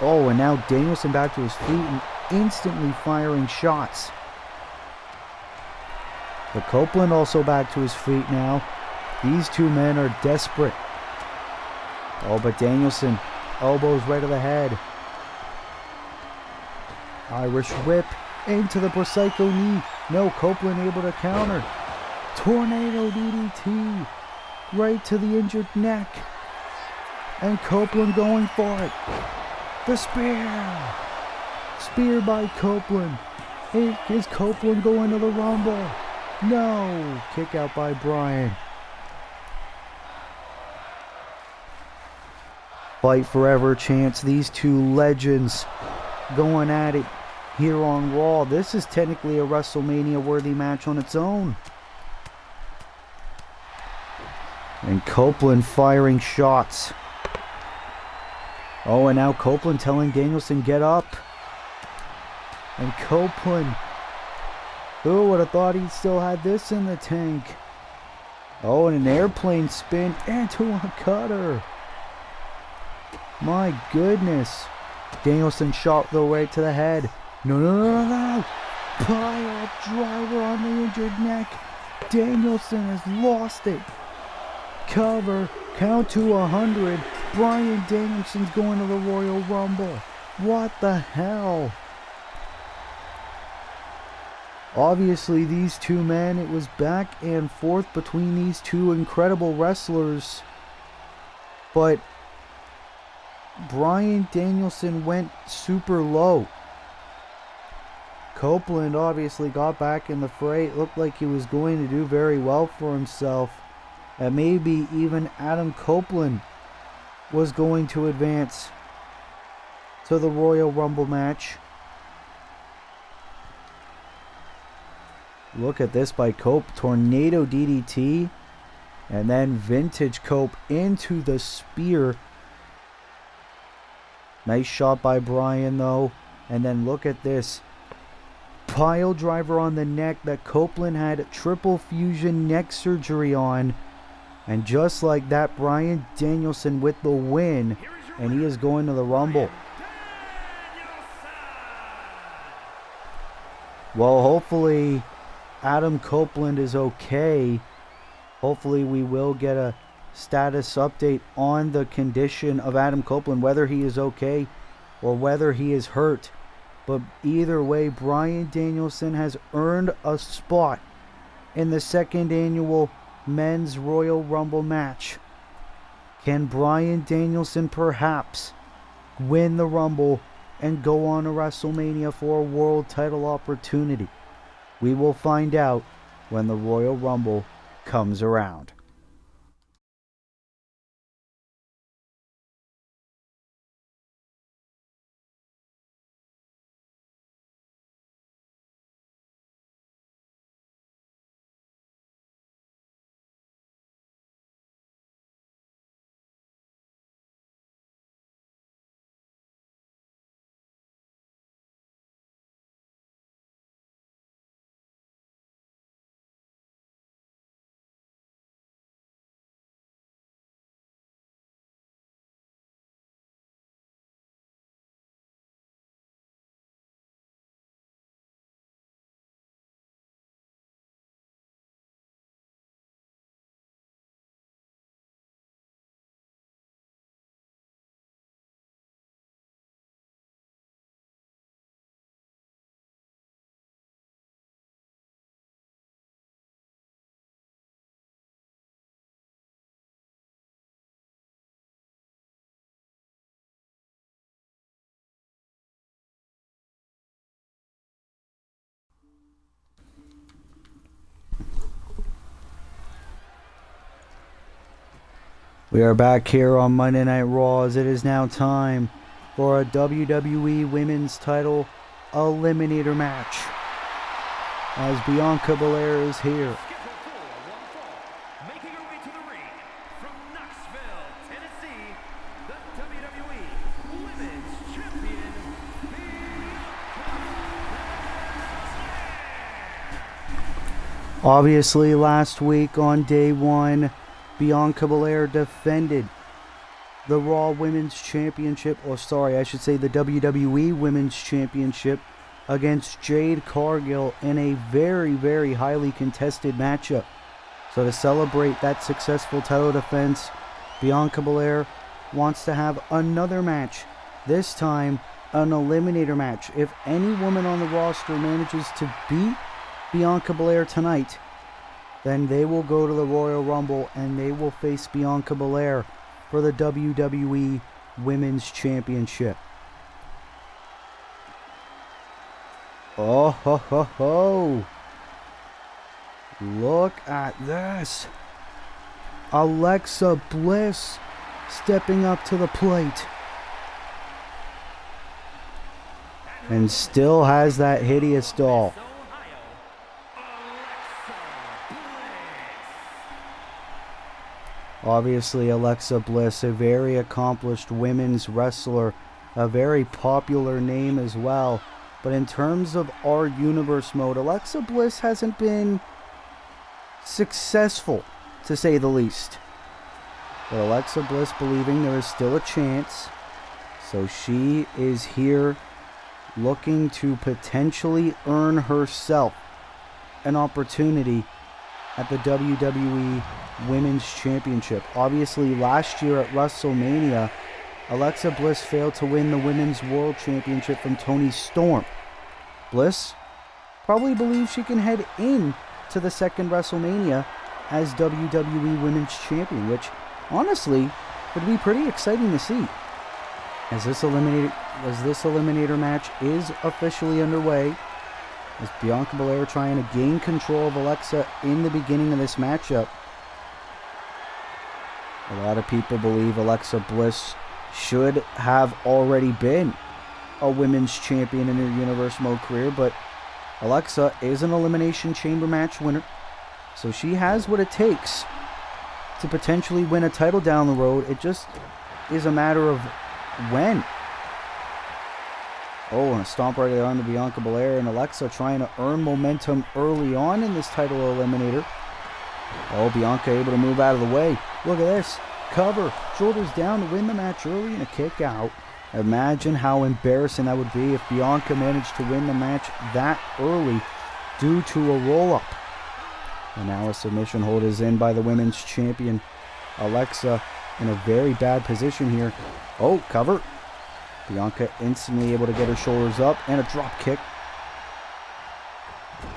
Oh, and now Danielson back to his feet and instantly firing shots. But Copeland also back to his feet now. These two men are desperate. Oh, but Danielson, elbows right to the head. Irish whip into the Prosecco knee. No, Copeland able to counter. Tornado DDT right to the injured neck. And Copeland going for it. The spear. Spear by Copeland. Is Copeland going to the Rumble? No. Kick out by Bryan. Fight forever chance. These two legends going at it here on Raw. This is technically a WrestleMania worthy match on its own. And Copeland firing shots. Oh, and now Copeland telling Danielson get up. And Copeland, who would have thought he still had this in the tank? Oh, and an airplane spin into a cutter. My goodness. Danielson shot though right to the head. No. Pile driver on the injured neck. Danielson has lost it. Cover. Count to 100. Bryan Danielson's going to the Royal Rumble. What the hell? Obviously, these two men, it was back and forth between these two incredible wrestlers. But Bryan Danielson went super low. Copeland obviously got back in the fray. It looked like he was going to do very well for himself. And maybe even Adam Copeland was going to advance to the Royal Rumble match. Look at this by Cope. Tornado DDT. And then vintage Cope into the spear. Nice shot by Bryan though. And then look at this. Pile driver on the neck that Copeland had triple fusion neck surgery on. And just like that, Bryan Danielson with the win, and he is going to the Rumble. Well, hopefully Adam Copeland is okay. Hopefully we will get a status update on the condition of Adam Copeland, whether he is okay or whether he is hurt. But either way, Bryan Danielson has earned a spot in the second annual Men's Royal Rumble match. Can Bryan Danielson perhaps win the Rumble and go on to WrestleMania for a world title opportunity? We will find out when the Royal Rumble comes around. We are back here on Monday Night Raw as it is now time for a WWE Women's Title Eliminator match. As Bianca Belair is here. Making her way to the ring from Knoxville, Tennessee, the WWE Women's Champion, Bianca. Obviously, last week on day one, Bianca Belair defended the Raw Women's Championship, or sorry, I should say the WWE Women's Championship against Jade Cargill in a very, very highly contested matchup. So to celebrate that successful title defense, Bianca Belair wants to have another match, this time an eliminator match. If any woman on the roster manages to beat Bianca Belair tonight, then they will go to the Royal Rumble and they will face Bianca Belair for the WWE Women's Championship. Oh ho ho ho! Look at this! Alexa Bliss stepping up to the plate. And still has that hideous doll. Obviously, Alexa Bliss, a very accomplished women's wrestler, a very popular name as well. But in terms of our universe mode, Alexa Bliss hasn't been successful, to say the least. But Alexa Bliss believing there is still a chance. So she is here looking to potentially earn herself an opportunity at the WWE Women's Championship. Obviously, last year at WrestleMania, Alexa Bliss failed to win the Women's World Championship from Toni Storm. Bliss probably believes she can head in to the second WrestleMania as WWE Women's Champion, which honestly would be pretty exciting to see. As this eliminator match is officially underway, as Bianca Belair trying to gain control of Alexa in the beginning of this matchup. A lot of people believe Alexa Bliss should have already been a women's champion in her Universe Mode career, but Alexa is an Elimination Chamber match winner, so she has what it takes to potentially win a title down the road. It just is a matter of when. Oh, and a stomp right there on the Bianca Belair, and Alexa trying to earn momentum early on in this title eliminator. Oh, Bianca able to move out of the way. Look at this. Cover. Shoulders down to win the match early and a kick out. Imagine how embarrassing that would be if Bianca managed to win the match that early due to a roll-up. And now a submission hold is in by the women's champion. Alexa in a very bad position here. Oh, cover. Bianca instantly able to get her shoulders up and a drop kick.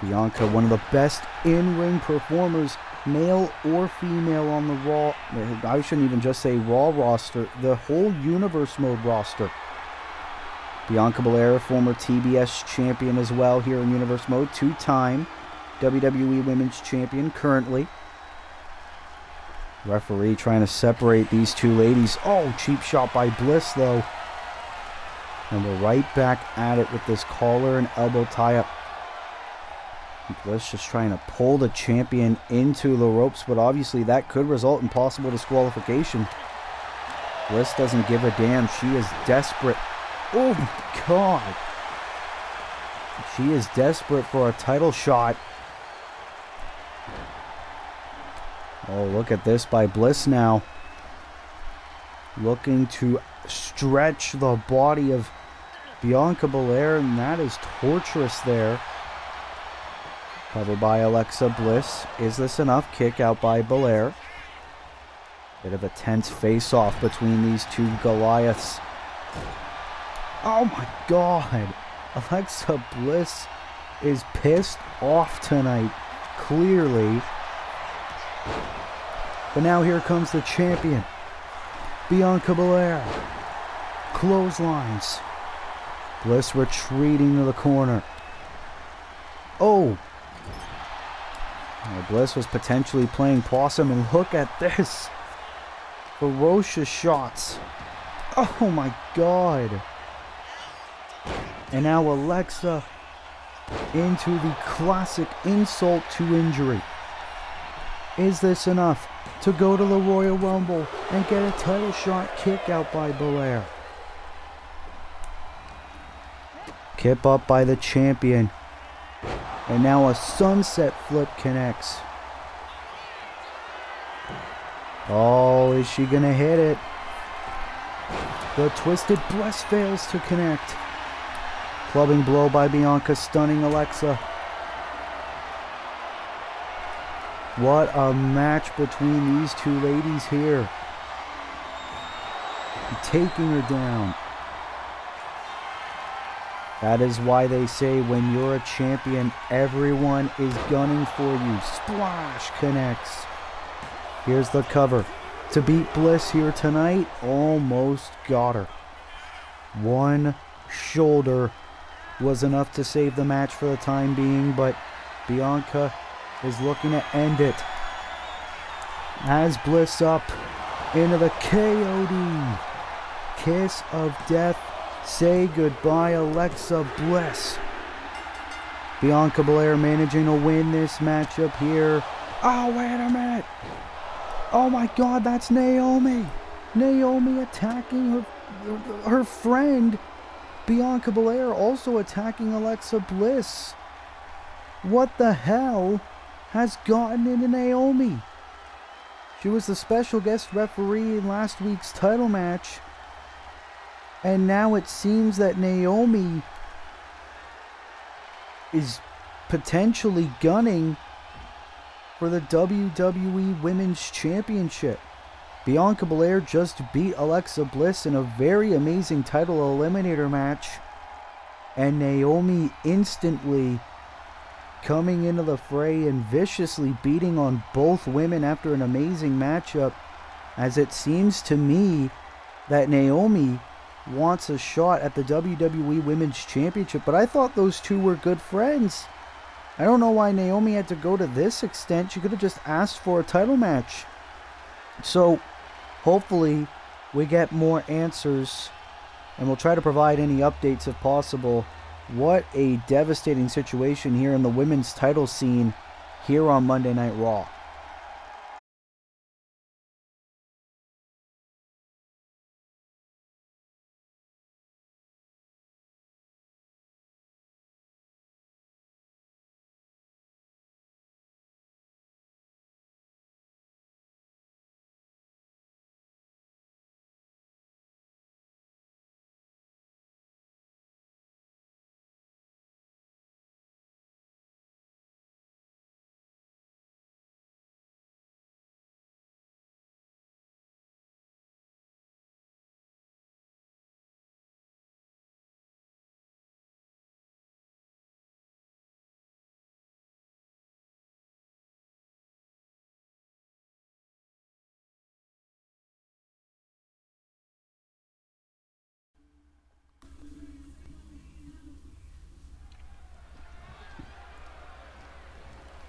Bianca, one of the best in-ring performers, male or female, on the Raw, I shouldn't even just say Raw roster, the whole Universe Mode roster. Bianca Belair, former TBS champion as well here in Universe Mode, two-time WWE Women's Champion currently. Referee trying to separate these two ladies. Oh, cheap shot by Bliss though. And we're right back at it with this collar and elbow tie-up. Bliss just trying to pull the champion into the ropes, but obviously that could result in possible disqualification. Bliss doesn't give a damn. She is desperate. Oh my God. She is desperate for a title shot. Oh, look at this by Bliss now. Looking to stretch the body of Bianca Belair, and that is torturous there. Covered by Alexa Bliss. Is this enough? Kick out by Belair. Bit of a tense face-off between these two Goliaths. Oh my God. Alexa Bliss is pissed off tonight. Clearly. But now here comes the champion. Bianca Belair. Clotheslines. Bliss retreating to the corner. Oh. Bliss was potentially playing possum, and look at this. Ferocious shots. Oh my God. And now Alexa into the classic insult to injury. Is this enough to go to the Royal Rumble and get a title shot? Kick out by Belair. Kip up by the champion. And now a sunset flip connects. Oh, is she going to hit it? The Twisted Bliss fails to connect. Clubbing blow by Bianca, stunning Alexa. What a match between these two ladies here. Taking her down. That is why they say when you're a champion, everyone is gunning for you. Splash connects. Here's the cover. To beat Bliss here tonight, almost got her. One shoulder was enough to save the match for the time being, but Bianca is looking to end it. As Bliss up into the KOD. Kiss of death. Say goodbye, Alexa Bliss. Bianca Belair managing to win this matchup here. Oh, wait a minute. Oh my God, that's Naomi. Naomi attacking her friend. Bianca Belair also attacking Alexa Bliss. What the hell has gotten into Naomi? She was the special guest referee in last week's title match. And now it seems that Naomi is potentially gunning for the WWE Women's Championship. Bianca Belair just beat Alexa Bliss in a very amazing title eliminator match. And Naomi instantly coming into the fray and viciously beating on both women after an amazing matchup. As it seems to me that Naomi wants a shot at the WWE Women's Championship, but I thought those two were good friends. I don't know why Naomi had to go to this extent. She could have just asked for a title match. So, hopefully, we get more answers, and we'll try to provide any updates if possible. What a devastating situation here in the women's title scene here on Monday Night Raw.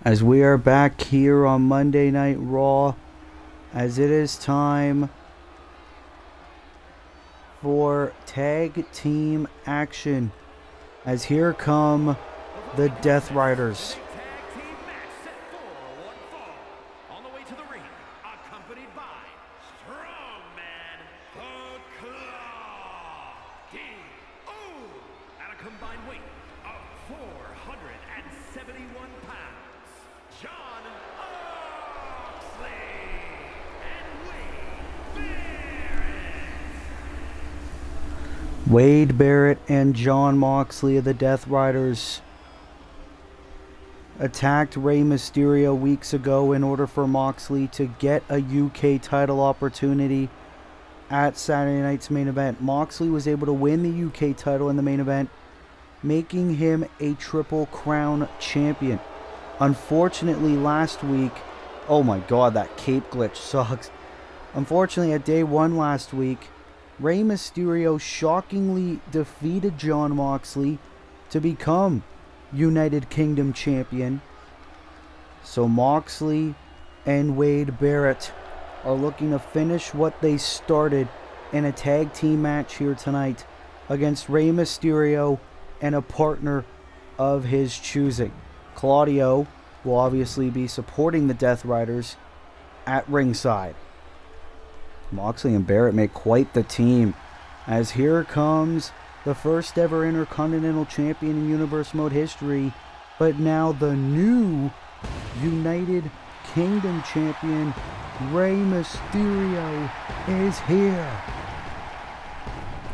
As we are back here on Monday Night Raw, as it is time for tag team action, as here come the Death Riders. Tag team match set for one fall. On the way to the ring, accompanied by Strongman the Claw. D.O. At a combined weight of 471 pounds, John Moxley and Wade Barrett and John Moxley of the Death Riders attacked Rey Mysterio weeks ago in order for Moxley to get a UK title opportunity at Saturday night's main event. Moxley was able to win the UK title in the main event, making him a Triple Crown champion. Unfortunately, last week, oh my god, that cape glitch sucks. Unfortunately, at day one last week, Rey Mysterio shockingly defeated John Moxley to become United Kingdom champion. So Moxley and Wade Barrett are looking to finish what they started in a tag team match here tonight against Rey Mysterio and a partner of his choosing. Claudio will obviously be supporting the Death Riders at ringside. Moxley and Barrett make quite the team, as here comes the first ever Intercontinental Champion in Universe Mode history, but now the new United Kingdom Champion, Rey Mysterio, is here.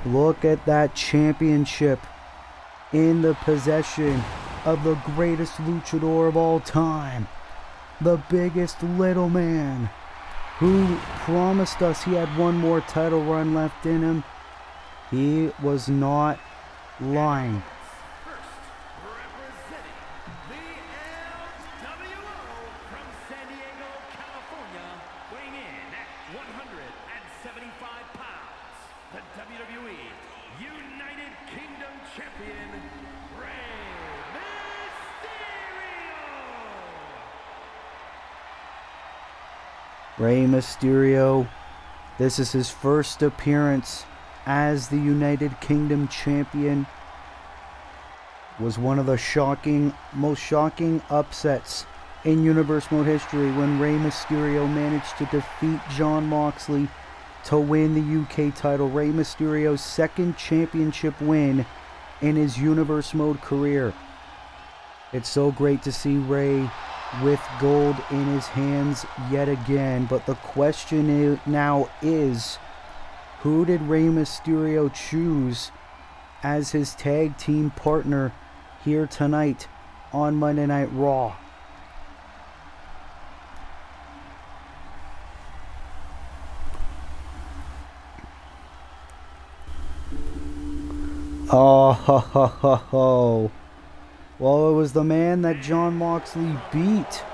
Look at that championship in the possession of the greatest luchador of all time, the biggest little man, who promised us he had one more title run left in him. He was not lying. First, representing the MrWillym from San Diego, California, weighing in at 175 pounds, the WWE United Kingdom Champion, Rey Mysterio. Rey Mysterio, this is his first appearance as the United Kingdom Champion. Was one of the most shocking upsets in Universe Mode history when Rey Mysterio managed to defeat John Moxley to win the UK title. Rey Mysterio's second championship win in his Universe Mode career. It's so great to see Rey with gold in his hands yet again, but the question now is, who did Rey Mysterio choose as his tag team partner here tonight on Monday Night Raw? Oh, ho, ho, ho, ho. Well, it was the man that John Moxley beat. New York,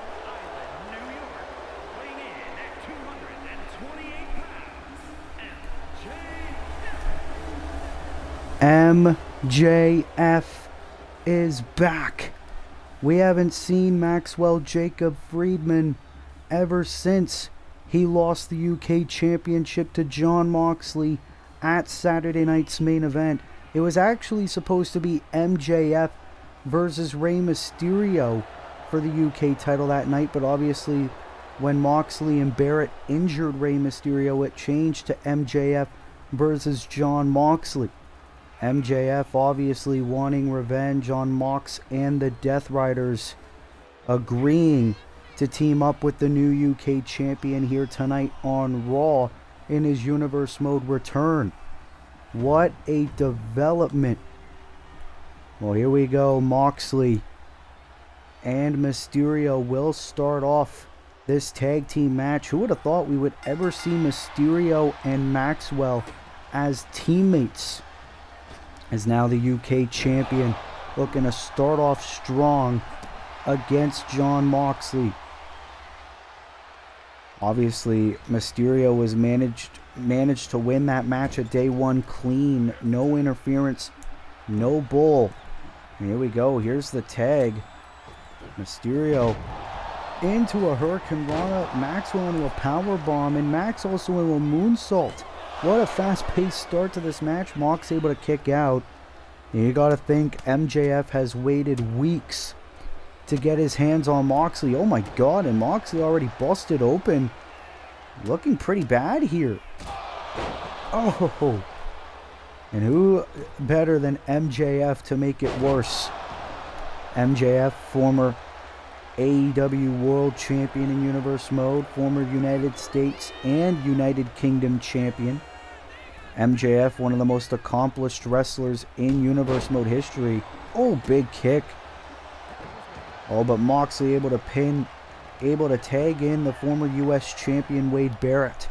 weighing in at 228 pounds, MJF is back. We haven't seen Maxwell Jacob Friedman ever since he lost the UK Championship to John Moxley at Saturday night's main event. It was actually supposed to be MJF versus Rey Mysterio for the UK title that night, but obviously when Moxley and Barrett injured Rey Mysterio, it changed to MJF versus John Moxley. MJF obviously wanting revenge on Mox and the Death Riders, agreeing to team up with the new UK champion here tonight on Raw in his Universe Mode return. What a development. Well, here we go. Moxley and Mysterio will start off this tag team match. Who would have thought we would ever see Mysterio and Maxwell as teammates? As now the UK champion looking to start off strong against John Moxley. Obviously, Mysterio was managed to win that match at day one clean. No interference, no bull. And here we go. Here's the tag. Mysterio into a Hurricane Rana. Maxwell into a power bomb, and Max also into a moonsault. What a fast-paced start to this match. Mox able to kick out. You gotta think MJF has waited weeks to get his hands on Moxley. Oh my god, and Moxley already busted open. Looking pretty bad here. Oh, and who better than MJF to make it worse? MJF, former AEW World Champion in Universe Mode, former United States and United Kingdom Champion. MJF, one of the most accomplished wrestlers in Universe Mode history. Oh, big kick. Oh, but Moxley able to tag in the former US Champion Wade Barrett.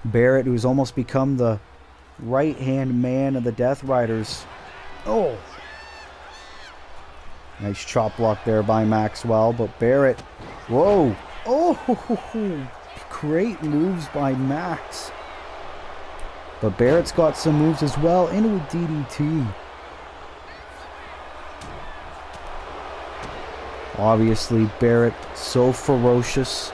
Barrett, who's almost become the right-hand man of the Death Riders. Oh. Nice chop block there by Maxwell, but Barrett, whoa. Oh, great moves by Max. But Barrett's got some moves as well, into a DDT. Obviously, Barrett so ferocious.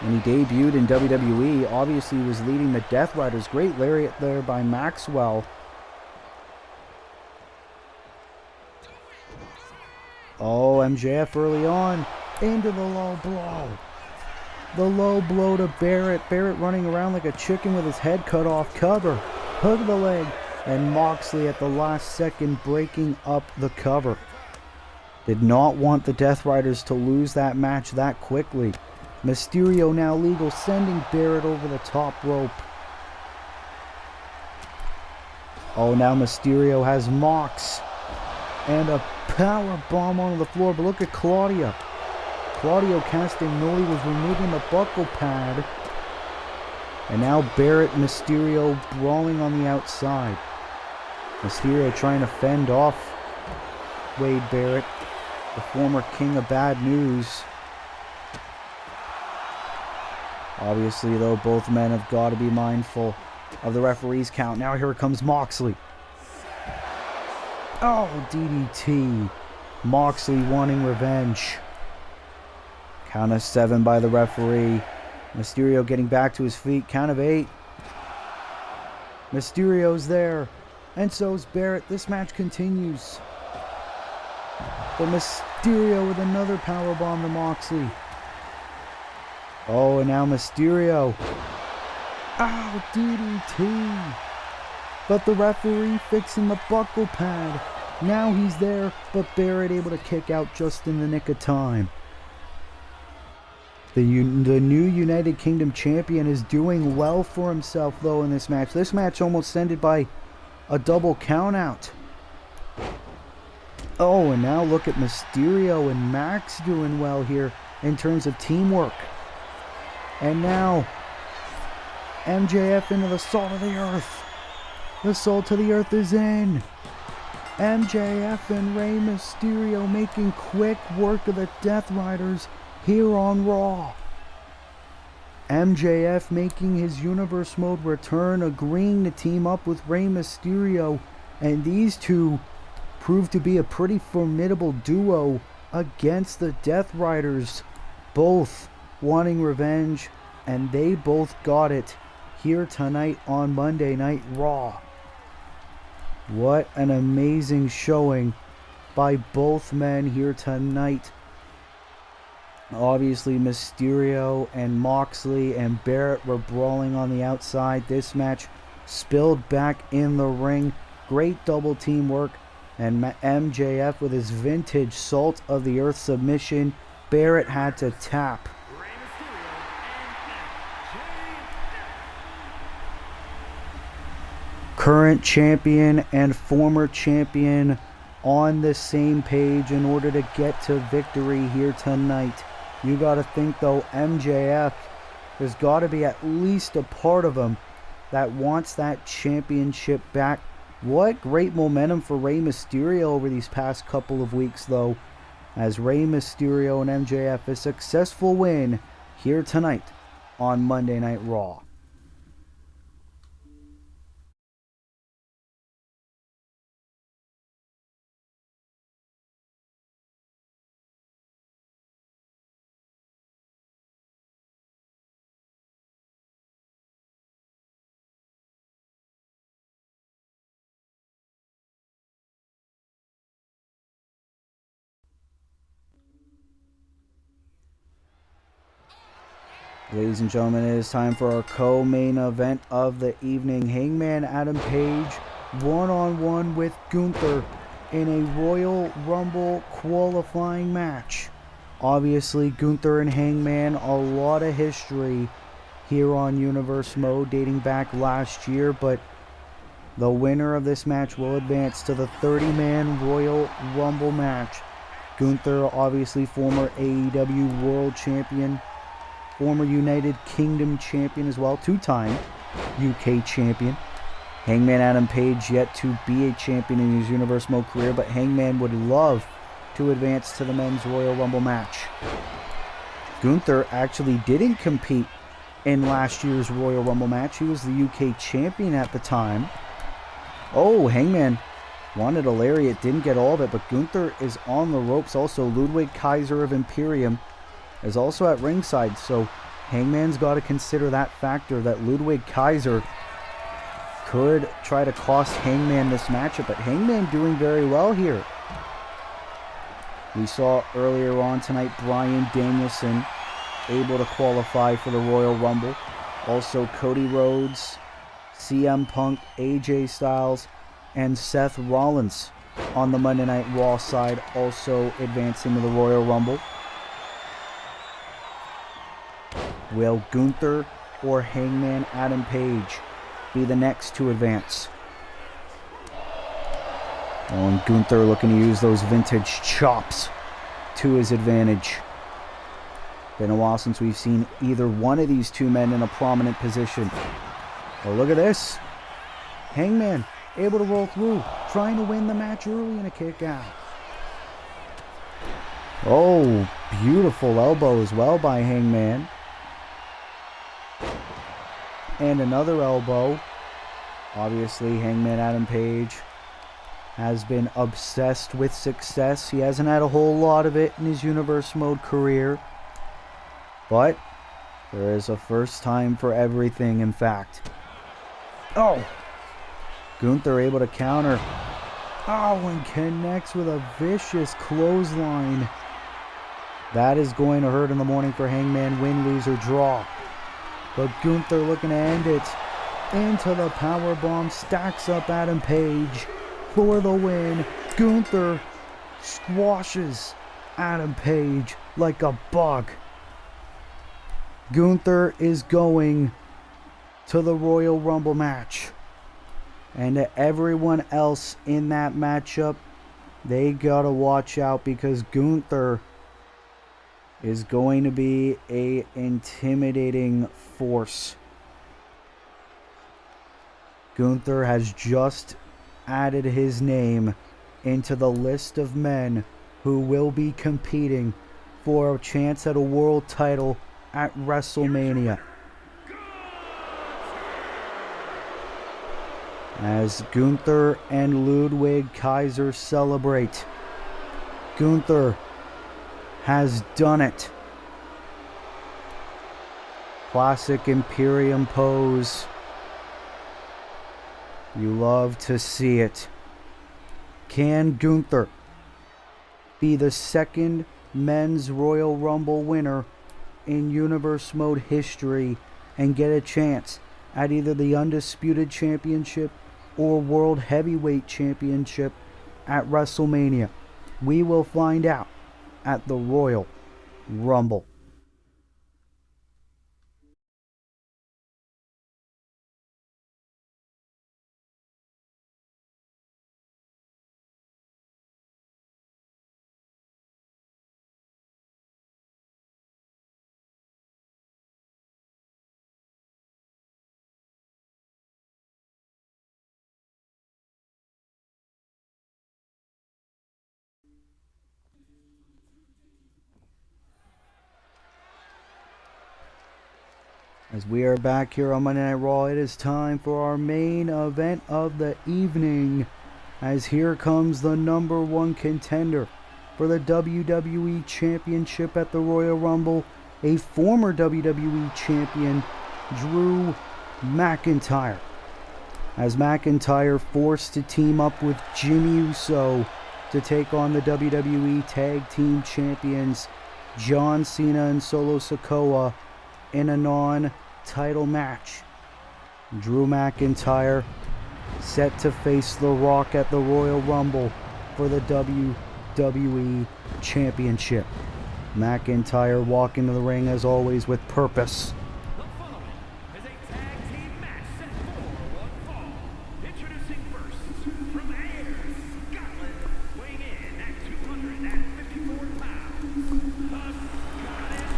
When he debuted in WWE, obviously he was leading the Death Riders. Great lariat there by Maxwell. Oh, MJF early on into the low blow. The low blow to Barrett. Barrett running around like a chicken with his head cut off. Cover. Hook of the leg. And Moxley at the last second breaking up the cover. Did not want the Death Riders to lose that match that quickly. Mysterio now legal, sending Barrett over the top rope. Oh, now Mysterio has Mox. And a power bomb onto the floor. But look at Claudio. Claudio Castagnoli was removing the buckle pad. And now Barrett and Mysterio brawling on the outside. Mysterio trying to fend off Wade Barrett, the former king of bad news. Obviously, though, both men have got to be mindful of the referee's count. Now here comes Moxley. Oh, DDT. Moxley wanting revenge. Count of 7 by the referee. Mysterio getting back to his feet. Count of 8. Mysterio's there. And so's Barrett. This match continues. But Mysterio with another powerbomb to Moxley. Oh, and now Mysterio. Ow, DDT. But the referee fixing the buckle pad. Now he's there, but Barrett able to kick out just in the nick of time. The new United Kingdom champion is doing well for himself, though, in this match. This match almost ended by a double countout. Oh, and now look at Mysterio and Max doing well here in terms of teamwork. And now MJF into the salt of the earth. The salt of the earth is in. MJF and Rey Mysterio making quick work of the Death Riders here on Raw. MJF making his Universe Mode return, agreeing to team up with Rey Mysterio, and these two proved to be a pretty formidable duo against the Death Riders, both wanting revenge, and they both got it here tonight on Monday Night Raw. What an amazing showing by both men here tonight. Obviously, Mysterio and Moxley and Barrett were brawling on the outside. This match spilled back in the ring. Great double teamwork. And MJF with his vintage Salt of the Earth submission. Barrett had to tap. Current champion and former champion on the same page in order to get to victory here tonight. You got to think, though, MJF, there's got to be at least a part of him that wants that championship back. What great momentum for Rey Mysterio over these past couple of weeks, though, as Rey Mysterio and MJF, a successful win here tonight on Monday Night Raw. Ladies and gentlemen, it is time for our co-main event of the evening. Hangman Adam Page one-on-one with Gunther in a Royal Rumble qualifying match. Obviously, Gunther and Hangman, a lot of history here on Universe Mode dating back last year, but the winner of this match will advance to the 30-man Royal Rumble match. Gunther, obviously former AEW World Champion, former United Kingdom Champion as well, two-time UK Champion. Hangman Adam Page yet to be a champion in his Universe Mode career, but Hangman would love to advance to the men's Royal Rumble match. Gunther actually didn't compete in last year's Royal Rumble match. He was the UK Champion at the time. Oh, Hangman wanted a lariat, didn't get all of it, but Gunther is on the ropes. Also, Ludwig Kaiser of Imperium is also at ringside, so Hangman's got to consider that factor, that Ludwig Kaiser could try to cost Hangman this matchup, but Hangman doing very well here. We saw earlier on tonight Bryan Danielson able to qualify for the Royal Rumble. Also Cody Rhodes, CM Punk, AJ Styles, and Seth Rollins on the Monday Night Raw side also advancing to the Royal Rumble. Will Gunther or Hangman Adam Page be the next to advance? And Gunther looking to use those vintage chops to his advantage. Been a while since we've seen either one of these two men in a prominent position. Oh, look at this. Hangman able to roll through, trying to win the match early in a kick out. Oh, beautiful elbow as well by Hangman. And another elbow. Obviously, Hangman Adam Page has been obsessed with success. He hasn't had a whole lot of it in his Universe Mode career, but there is a first time for everything, in fact. Oh! Gunther able to counter. Oh, and connects with a vicious clothesline. That is going to hurt in the morning for Hangman. Win, lose, or draw. But Gunther looking to end it. Into the powerbomb. Stacks up Adam Page for the win. Gunther squashes Adam Page like a bug. Gunther is going to the Royal Rumble match. And to everyone else in that matchup, they gotta watch out, because Gunther is going to be an intimidating force. Gunther has just added his name into the list of men who will be competing for a chance at a world title at WrestleMania. As Gunther and Ludwig Kaiser celebrate, Gunther has done it. Classic Imperium pose. You love to see it. Can Gunther be the second men's Royal Rumble winner in Universe Mode history and get a chance at either the Undisputed Championship or World Heavyweight Championship at WrestleMania? We will find out at the Royal Rumble. As we are back here on Monday Night Raw, it is time for our main event of the evening. As here comes the number one contender for the WWE Championship at the Royal Rumble, a former WWE Champion, Drew McIntyre. As McIntyre forced to team up with Jimmy Uso to take on the WWE Tag Team Champions, John Cena and Solo Sikoa, in a non-title match. Drew McIntyre set to face The Rock at the Royal Rumble for the WWE Championship. McIntyre walking to the ring as always with purpose. The following is a tag team match set for one fall. Introducing first, from Ayr, Scotland, weighing in at 254 pounds, the Scottish Warrior,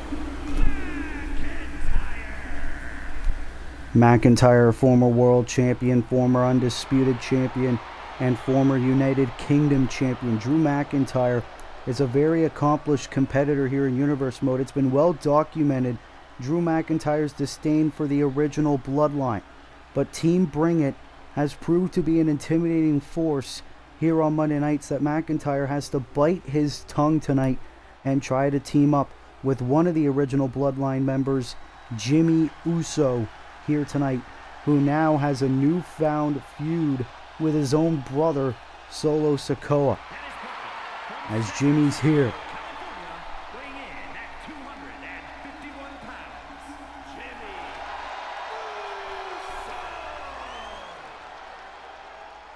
Drew McIntyre. McIntyre, former world champion, former undisputed champion, and former United Kingdom champion. Drew McIntyre is a very accomplished competitor here in Universe Mode. It's been well documented Drew McIntyre's disdain for the original bloodline. But Team Bring It has proved to be an intimidating force here on Monday nights that McIntyre has to bite his tongue tonight and try to team up with one of the original bloodline members, Jimmy Uso, here tonight, who now has a newfound feud with his own brother, Solo Sikoa. As Jimmy's here, California, weighing in at 251 pounds, Jimmy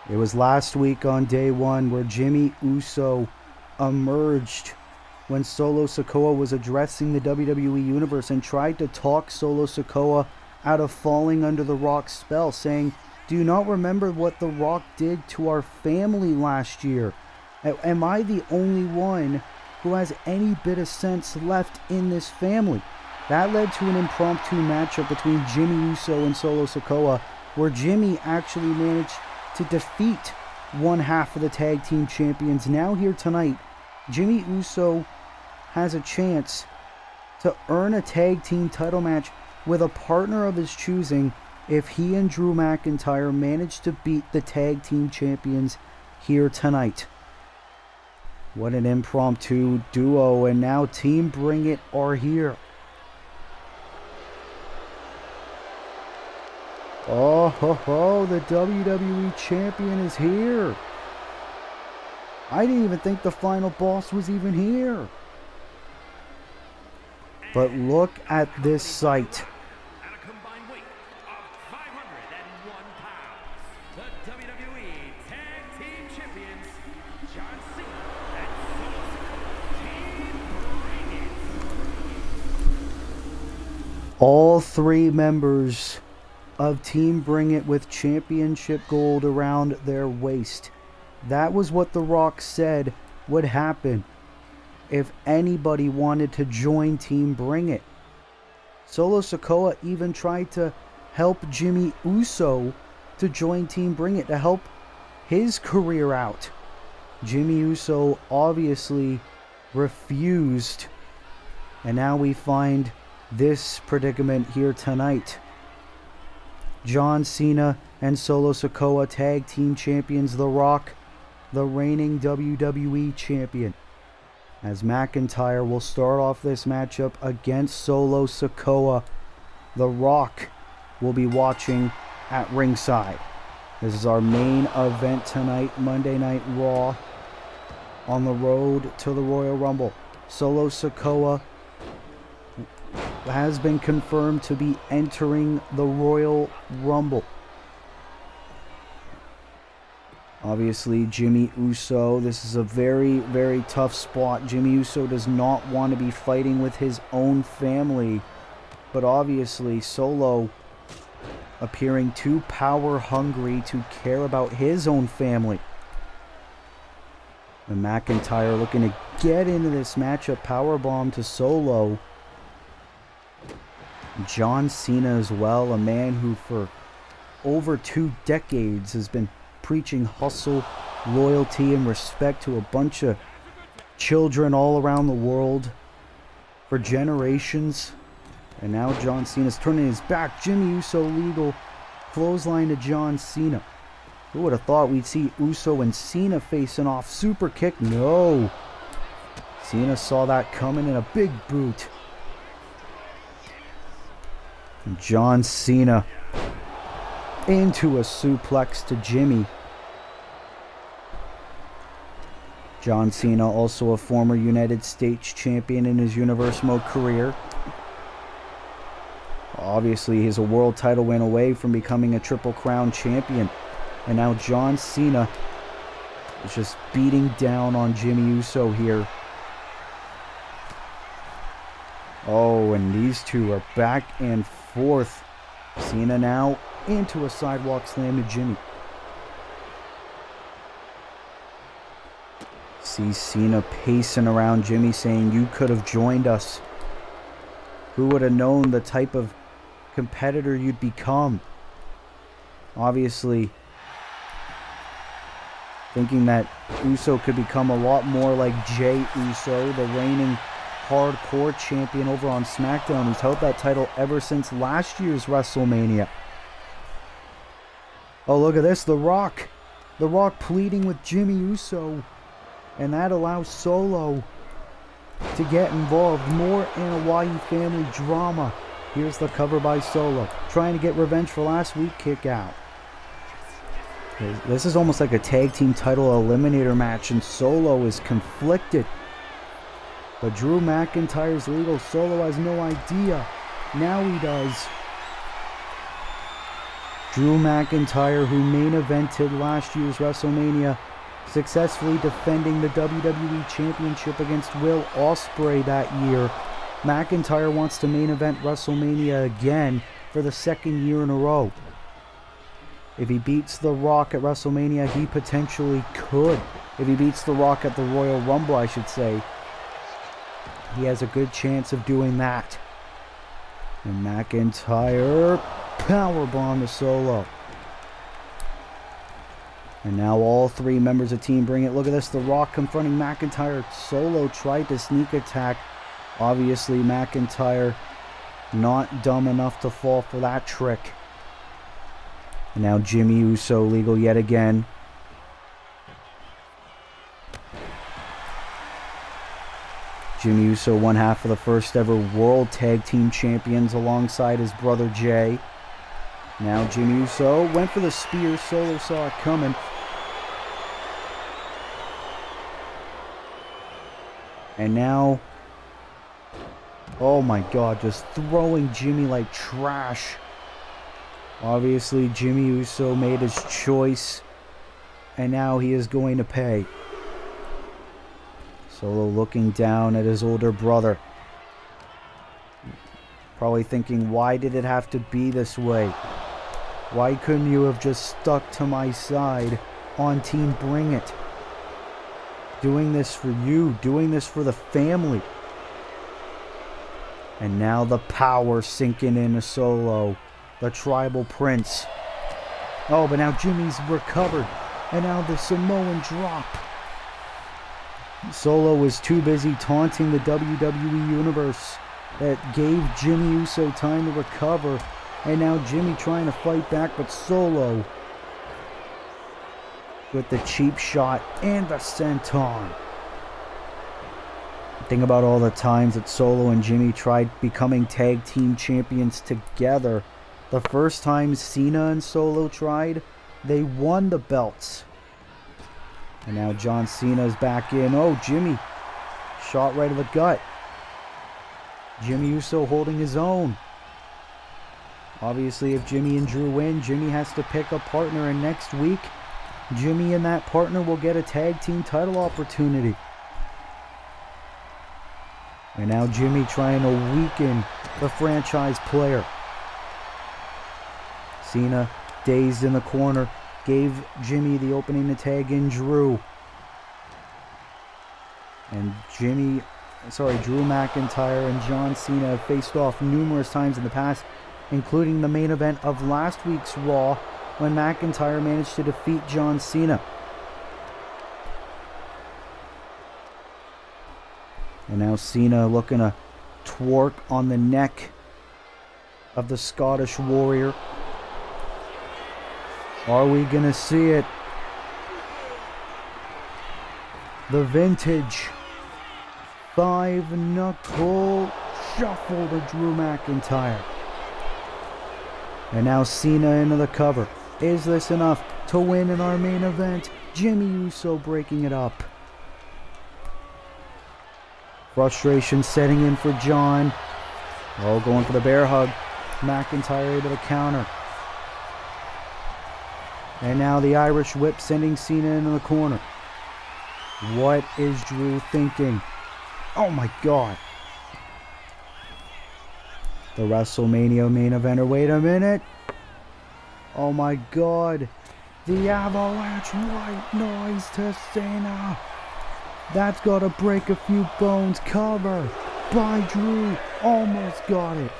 Uso. it was last week on day one where Jimmy Uso emerged when Solo Sikoa was addressing the WWE Universe and tried to talk Solo Sikoa out of falling under the Rock's spell, saying, "Do you not remember what the Rock did to our family last year? Am I the only one who has any bit of sense left in this family?" That led to an impromptu matchup between Jimmy Uso and Solo Sikoa, where Jimmy actually managed to defeat one half of the tag team champions. Now here tonight, Jimmy Uso has a chance to earn a tag team title match with a partner of his choosing if he and Drew McIntyre manage to beat the tag team champions here tonight. What an impromptu duo, and now Team Bring It are here. Oh ho ho, the WWE champion is here. I didn't even think the final boss was even here. But look at this sight. At a combined weight of 501 pounds, the WWE Tag Team Champions, John Cena and Solo Sikoa, Team Bring It. All three members of Team Bring It with championship gold around their waist. That was what The Rock said would happen if anybody wanted to join Team Bring It. Solo Sikoa even tried to help Jimmy Uso to join Team Bring It, to help his career out. Jimmy Uso obviously refused, and now we find this predicament here tonight. John Cena and Solo Sikoa, tag team champions. The Rock, the reigning WWE champion. As McIntyre will start off this matchup against Solo Sikoa, The Rock will be watching at ringside. This is our main event tonight, Monday Night Raw, on the road to the Royal Rumble. Solo Sikoa has been confirmed to be entering the Royal Rumble. Obviously, Jimmy Uso, this is a very, very tough spot. Jimmy Uso does not want to be fighting with his own family. But obviously, Solo appearing too power hungry to care about his own family. And McIntyre looking to get into this matchup. Powerbomb to Solo. John Cena as well, a man who for over 2 decades has been preaching hustle, loyalty, and respect to a bunch of children all around the world for generations. And now John Cena's turning his back. Jimmy Uso legal clothesline to John Cena. Who would have thought we'd see Uso and Cena facing off? Super kick, no. Cena saw that coming in a big boot. And John Cena into a suplex to Jimmy. John Cena, also a former United States champion in his Universe Mode career. Obviously, he's a world title win away from becoming a Triple Crown champion. And now John Cena is just beating down on Jimmy Uso here. Oh, and these two are back and forth. Cena now into a sidewalk slam to Jimmy. See Cena pacing around Jimmy saying, "You could have joined us. Who would have known the type of competitor you'd become?" Obviously, thinking that Uso could become a lot more like Jey Uso, the reigning hardcore champion over on SmackDown, who's held that title ever since last year's WrestleMania. Oh, look at this, The Rock. The Rock pleading with Jimmy Uso. And that allows Solo to get involved. More Anoa'i family drama. Here's the cover by Solo, trying to get revenge for last week. Kick out. This is almost like a tag team title eliminator match, and Solo is conflicted. But Drew McIntyre's legal. Solo has no idea. Now he does. Drew McIntyre, who main evented last year's WrestleMania, successfully defending the WWE Championship against Will Ospreay that year. McIntyre wants to main event WrestleMania again for the second year in a row. If he beats The Rock at WrestleMania, he potentially could. If he beats The Rock at the Royal Rumble, I should say, he has a good chance of doing that. And McIntyre powerbomb to Solo. And now all three members of Team Bring It. Look at this. The Rock confronting McIntyre. Solo tried to sneak attack. Obviously, McIntyre not dumb enough to fall for that trick. And now Jimmy Uso legal yet again. Jimmy Uso, one half of the first ever World Tag Team Champions alongside his brother Jay. Now Jimmy Uso went for the spear. Solo saw it coming. And now, oh my God, just throwing Jimmy like trash. Obviously, Jimmy Uso made his choice, and now he is going to pay. Solo looking down at his older brother. Probably thinking, why did it have to be this way? Why couldn't you have just stuck to my side on Team Bring It? Doing this for you, doing this for the family. And now the power sinking into Solo, the tribal prince. Oh, but now Jimmy's recovered. And now the Samoan drop. Solo was too busy taunting the WWE Universe that gave Jimmy Uso time to recover. And now Jimmy trying to fight back, but Solo with the cheap shot and the senton. Think about all the times that Solo and Jimmy tried becoming tag team champions together. The first time Cena and Solo tried, they won the belts. And now John Cena's back in. Oh, Jimmy. Shot right to the gut. Jimmy Uso holding his own. Obviously, if Jimmy and Drew win, Jimmy has to pick a partner. And next week, Jimmy and that partner will get a tag team title opportunity. And now Jimmy trying to weaken the franchise player. Cena, dazed in the corner, gave Jimmy the opening to tag in Drew. And Drew McIntyre and John Cena have faced off numerous times in the past, including the main event of last week's Raw, when McIntyre managed to defeat John Cena. And now Cena looking to twerk on the neck of the Scottish Warrior. Are we going to see it? The vintage 5-knuckle shuffle to Drew McIntyre. And now Cena into the cover. Is this enough to win in our main event? Jimmy Uso breaking it up. Frustration setting in for John. Oh, going for the bear hug. McIntyre able to counter. And now the Irish whip sending Cena into the corner. What is Drew thinking? Oh my God. The WrestleMania main eventer. Wait a minute. Oh my God. The avalanche white noise to Cena. That's got to break a few bones. Cover by Drew. Almost got it.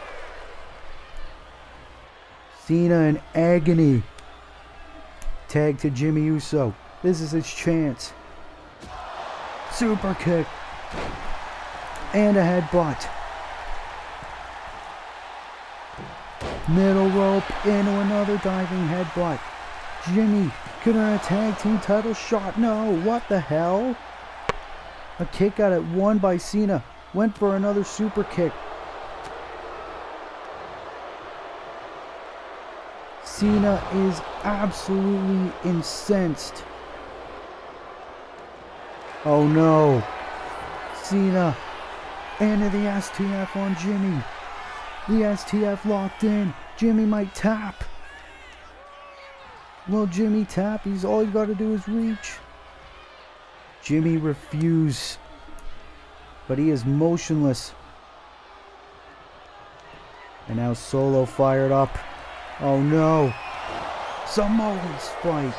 Cena in agony. Tag to Jimmy Uso. This is his chance. Super kick. And a headbutt. Middle rope into another diving headbutt. Jimmy could earn a tag team title shot. No, what the hell? A kick out at one by Cena. Went for another super kick. Cena is absolutely incensed. Oh no. Cena into the STF on Jimmy. The STF locked in. Jimmy might tap. Will Jimmy tap? All he's got to do is reach. Jimmy refused. But he is motionless. And now Solo fired up. Oh no. Samoan spike.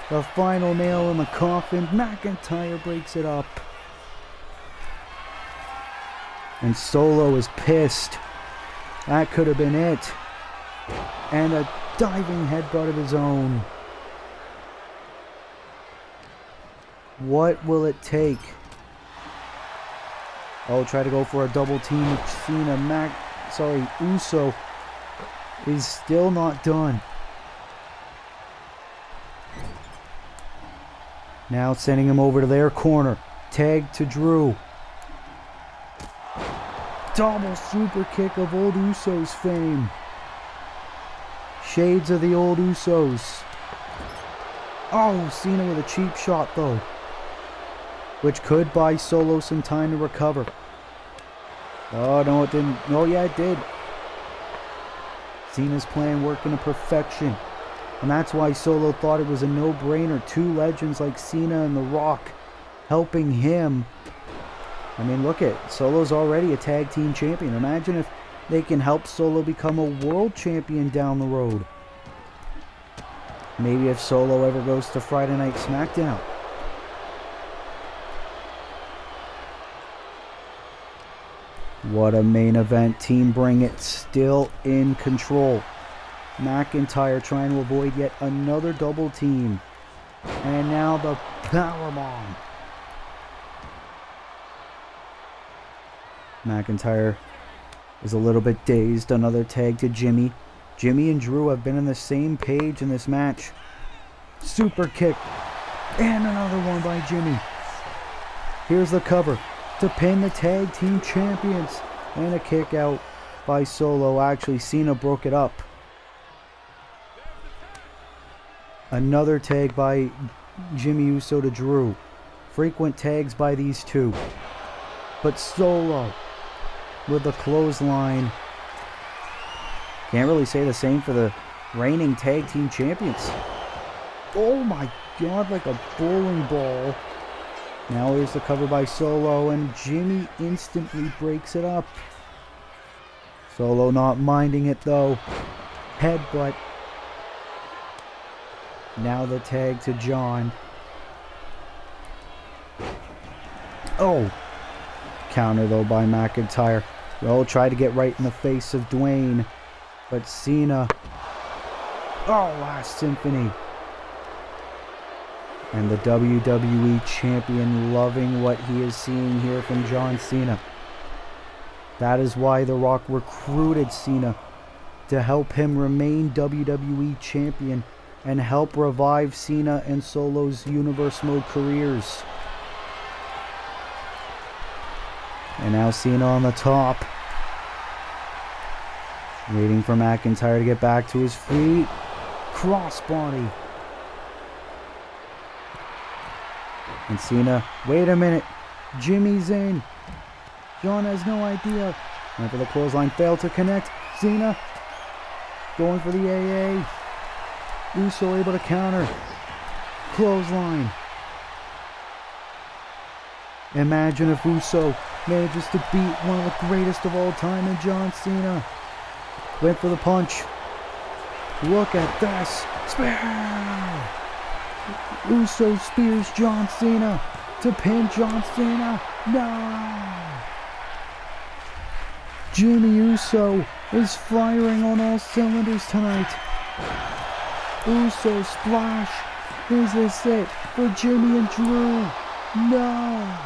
The final nail in the coffin. McIntyre breaks it up. And Solo is pissed. That could have been it. And a diving headbutt of his own. What will it take? Oh, try to go for a double team with Cena. Uso is still not done. Now sending him over to their corner. Tag to Drew. Double super kick of old Usos fame. Shades of the old Usos. Oh, Cena with a cheap shot though. Which could buy Solo some time to recover. Oh, no it didn't. Oh yeah, it did. Cena's plan working to perfection. And that's why Solo thought it was a no-brainer. Two legends like Cena and The Rock helping him. I mean, look at Solo's already a tag team champion. Imagine if they can help Solo become a world champion down the road. Maybe if Solo ever goes to Friday Night SmackDown. What a main event. Team Bring It still in control. McIntyre trying to avoid yet another double team. And now the powerbomb. McIntyre is a little bit dazed. Another tag to Jimmy. Jimmy and Drew have been on the same page in this match. Super kick. And another one by Jimmy. Here's the cover to pin the tag team champions. And a kick out by Solo. Actually, Cena broke it up. Another tag by Jimmy Uso to Drew. Frequent tags by these two. But Solo with the clothesline. Can't really say the same for the reigning tag team champions. Oh my God, like a bowling ball. Now here's the cover by Solo, and Jimmy instantly breaks it up. Solo not minding it though. Headbutt. Now the tag to John. Oh. Counter though by McIntyre. Oh, tried to get right in the face of Dwayne. But Cena. Oh, Last Symphony. And the WWE Champion loving what he is seeing here from John Cena. That is why The Rock recruited Cena to help him remain WWE Champion and help revive Cena and Solo's Universe Mode careers. And now Cena on the top. Waiting for McIntyre to get back to his feet. Crossbody. And Cena, wait a minute. Jimmy's in. John has no idea. Went for the clothesline, failed to connect. Cena going for the AA. Uso able to counter. Clothesline. Imagine if Uso manages to beat one of the greatest of all time in John Cena. Went for the punch. Look at this. Spear! Uso spears John Cena to pin John Cena. No! Jimmy Uso is firing on all cylinders tonight. Uso splash. Is this it for Jimmy and Drew? No!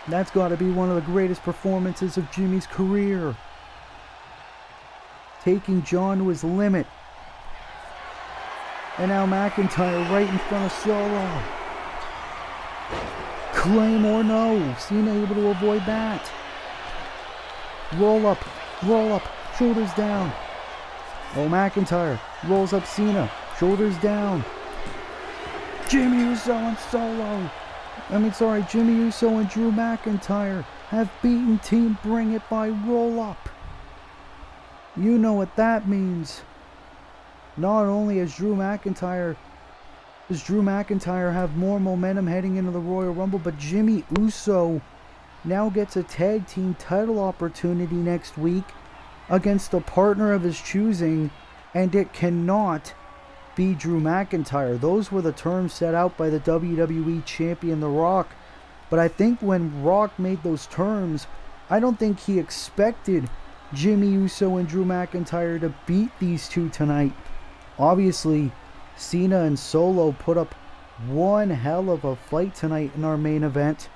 That's got to be one of the greatest performances of Jimmy's career. Taking John to his limit. And now McIntyre right in front of Solo. Claymore, no. Cena able to avoid that. Roll up, shoulders down. Oh, McIntyre rolls up Cena, shoulders down. Jimmy Uso and Jimmy Uso and Drew McIntyre have beaten Team Bring It by roll up. You know what that means. Not only does Drew McIntyre have more momentum heading into the Royal Rumble, but Jimmy Uso now gets a tag team title opportunity next week against a partner of his choosing, and it cannot be Drew McIntyre. Those were the terms set out by the WWE champion The Rock, but I think when Rock made those terms, I don't think he expected Jimmy Uso and Drew McIntyre to beat these two tonight. Obviously, Cena and Solo put up one hell of a fight tonight in our main event,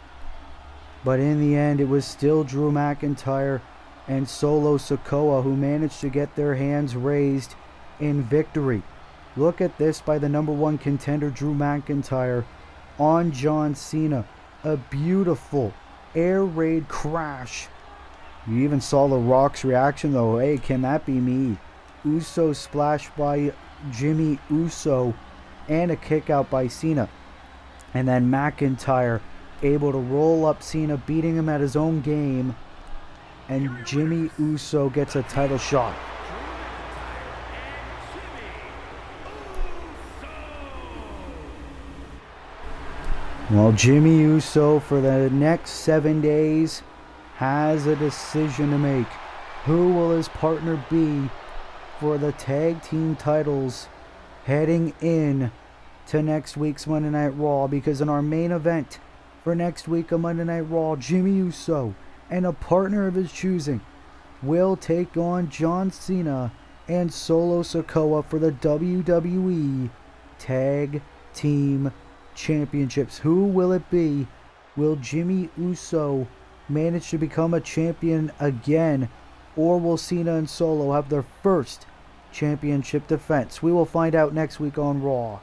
but in the end it was still Drew McIntyre and Solo Sikoa who managed to get their hands raised in victory. Look at this by the number one contender Drew McIntyre on John Cena. A beautiful air raid crash. You even saw The Rock's reaction though. Hey, can that be me? Uso splash by Jimmy Uso and a kick out by Cena. And then McIntyre able to roll up Cena, beating him at his own game. And Jimmy Uso gets a title shot. Well, Jimmy Uso for the next 7 days has a decision to make. Who will his partner be for the tag team titles heading in to next week's Monday Night Raw? Because in our main event for next week on Monday Night Raw, Jimmy Uso and a partner of his choosing will take on John Cena and Solo Sikoa for the WWE Tag Team Championships. Who will it be? Will Jimmy Uso manage to become a champion again, or will Cena and Solo have their first championship defense? We will find out next week on Raw.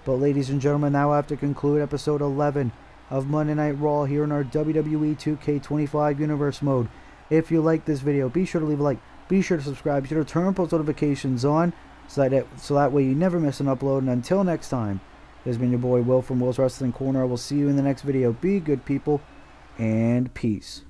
But ladies and gentlemen, now I have to conclude episode 11 of Monday Night Raw here in our WWE 2K25 Universe mode. If you like this video, be sure to leave a like, be sure to subscribe, be sure to turn post notifications on so that way you never miss an upload. And until next time, this has been your boy Will from Will's Wrestling Corner. I will see you in the next video. Be good, people, and peace.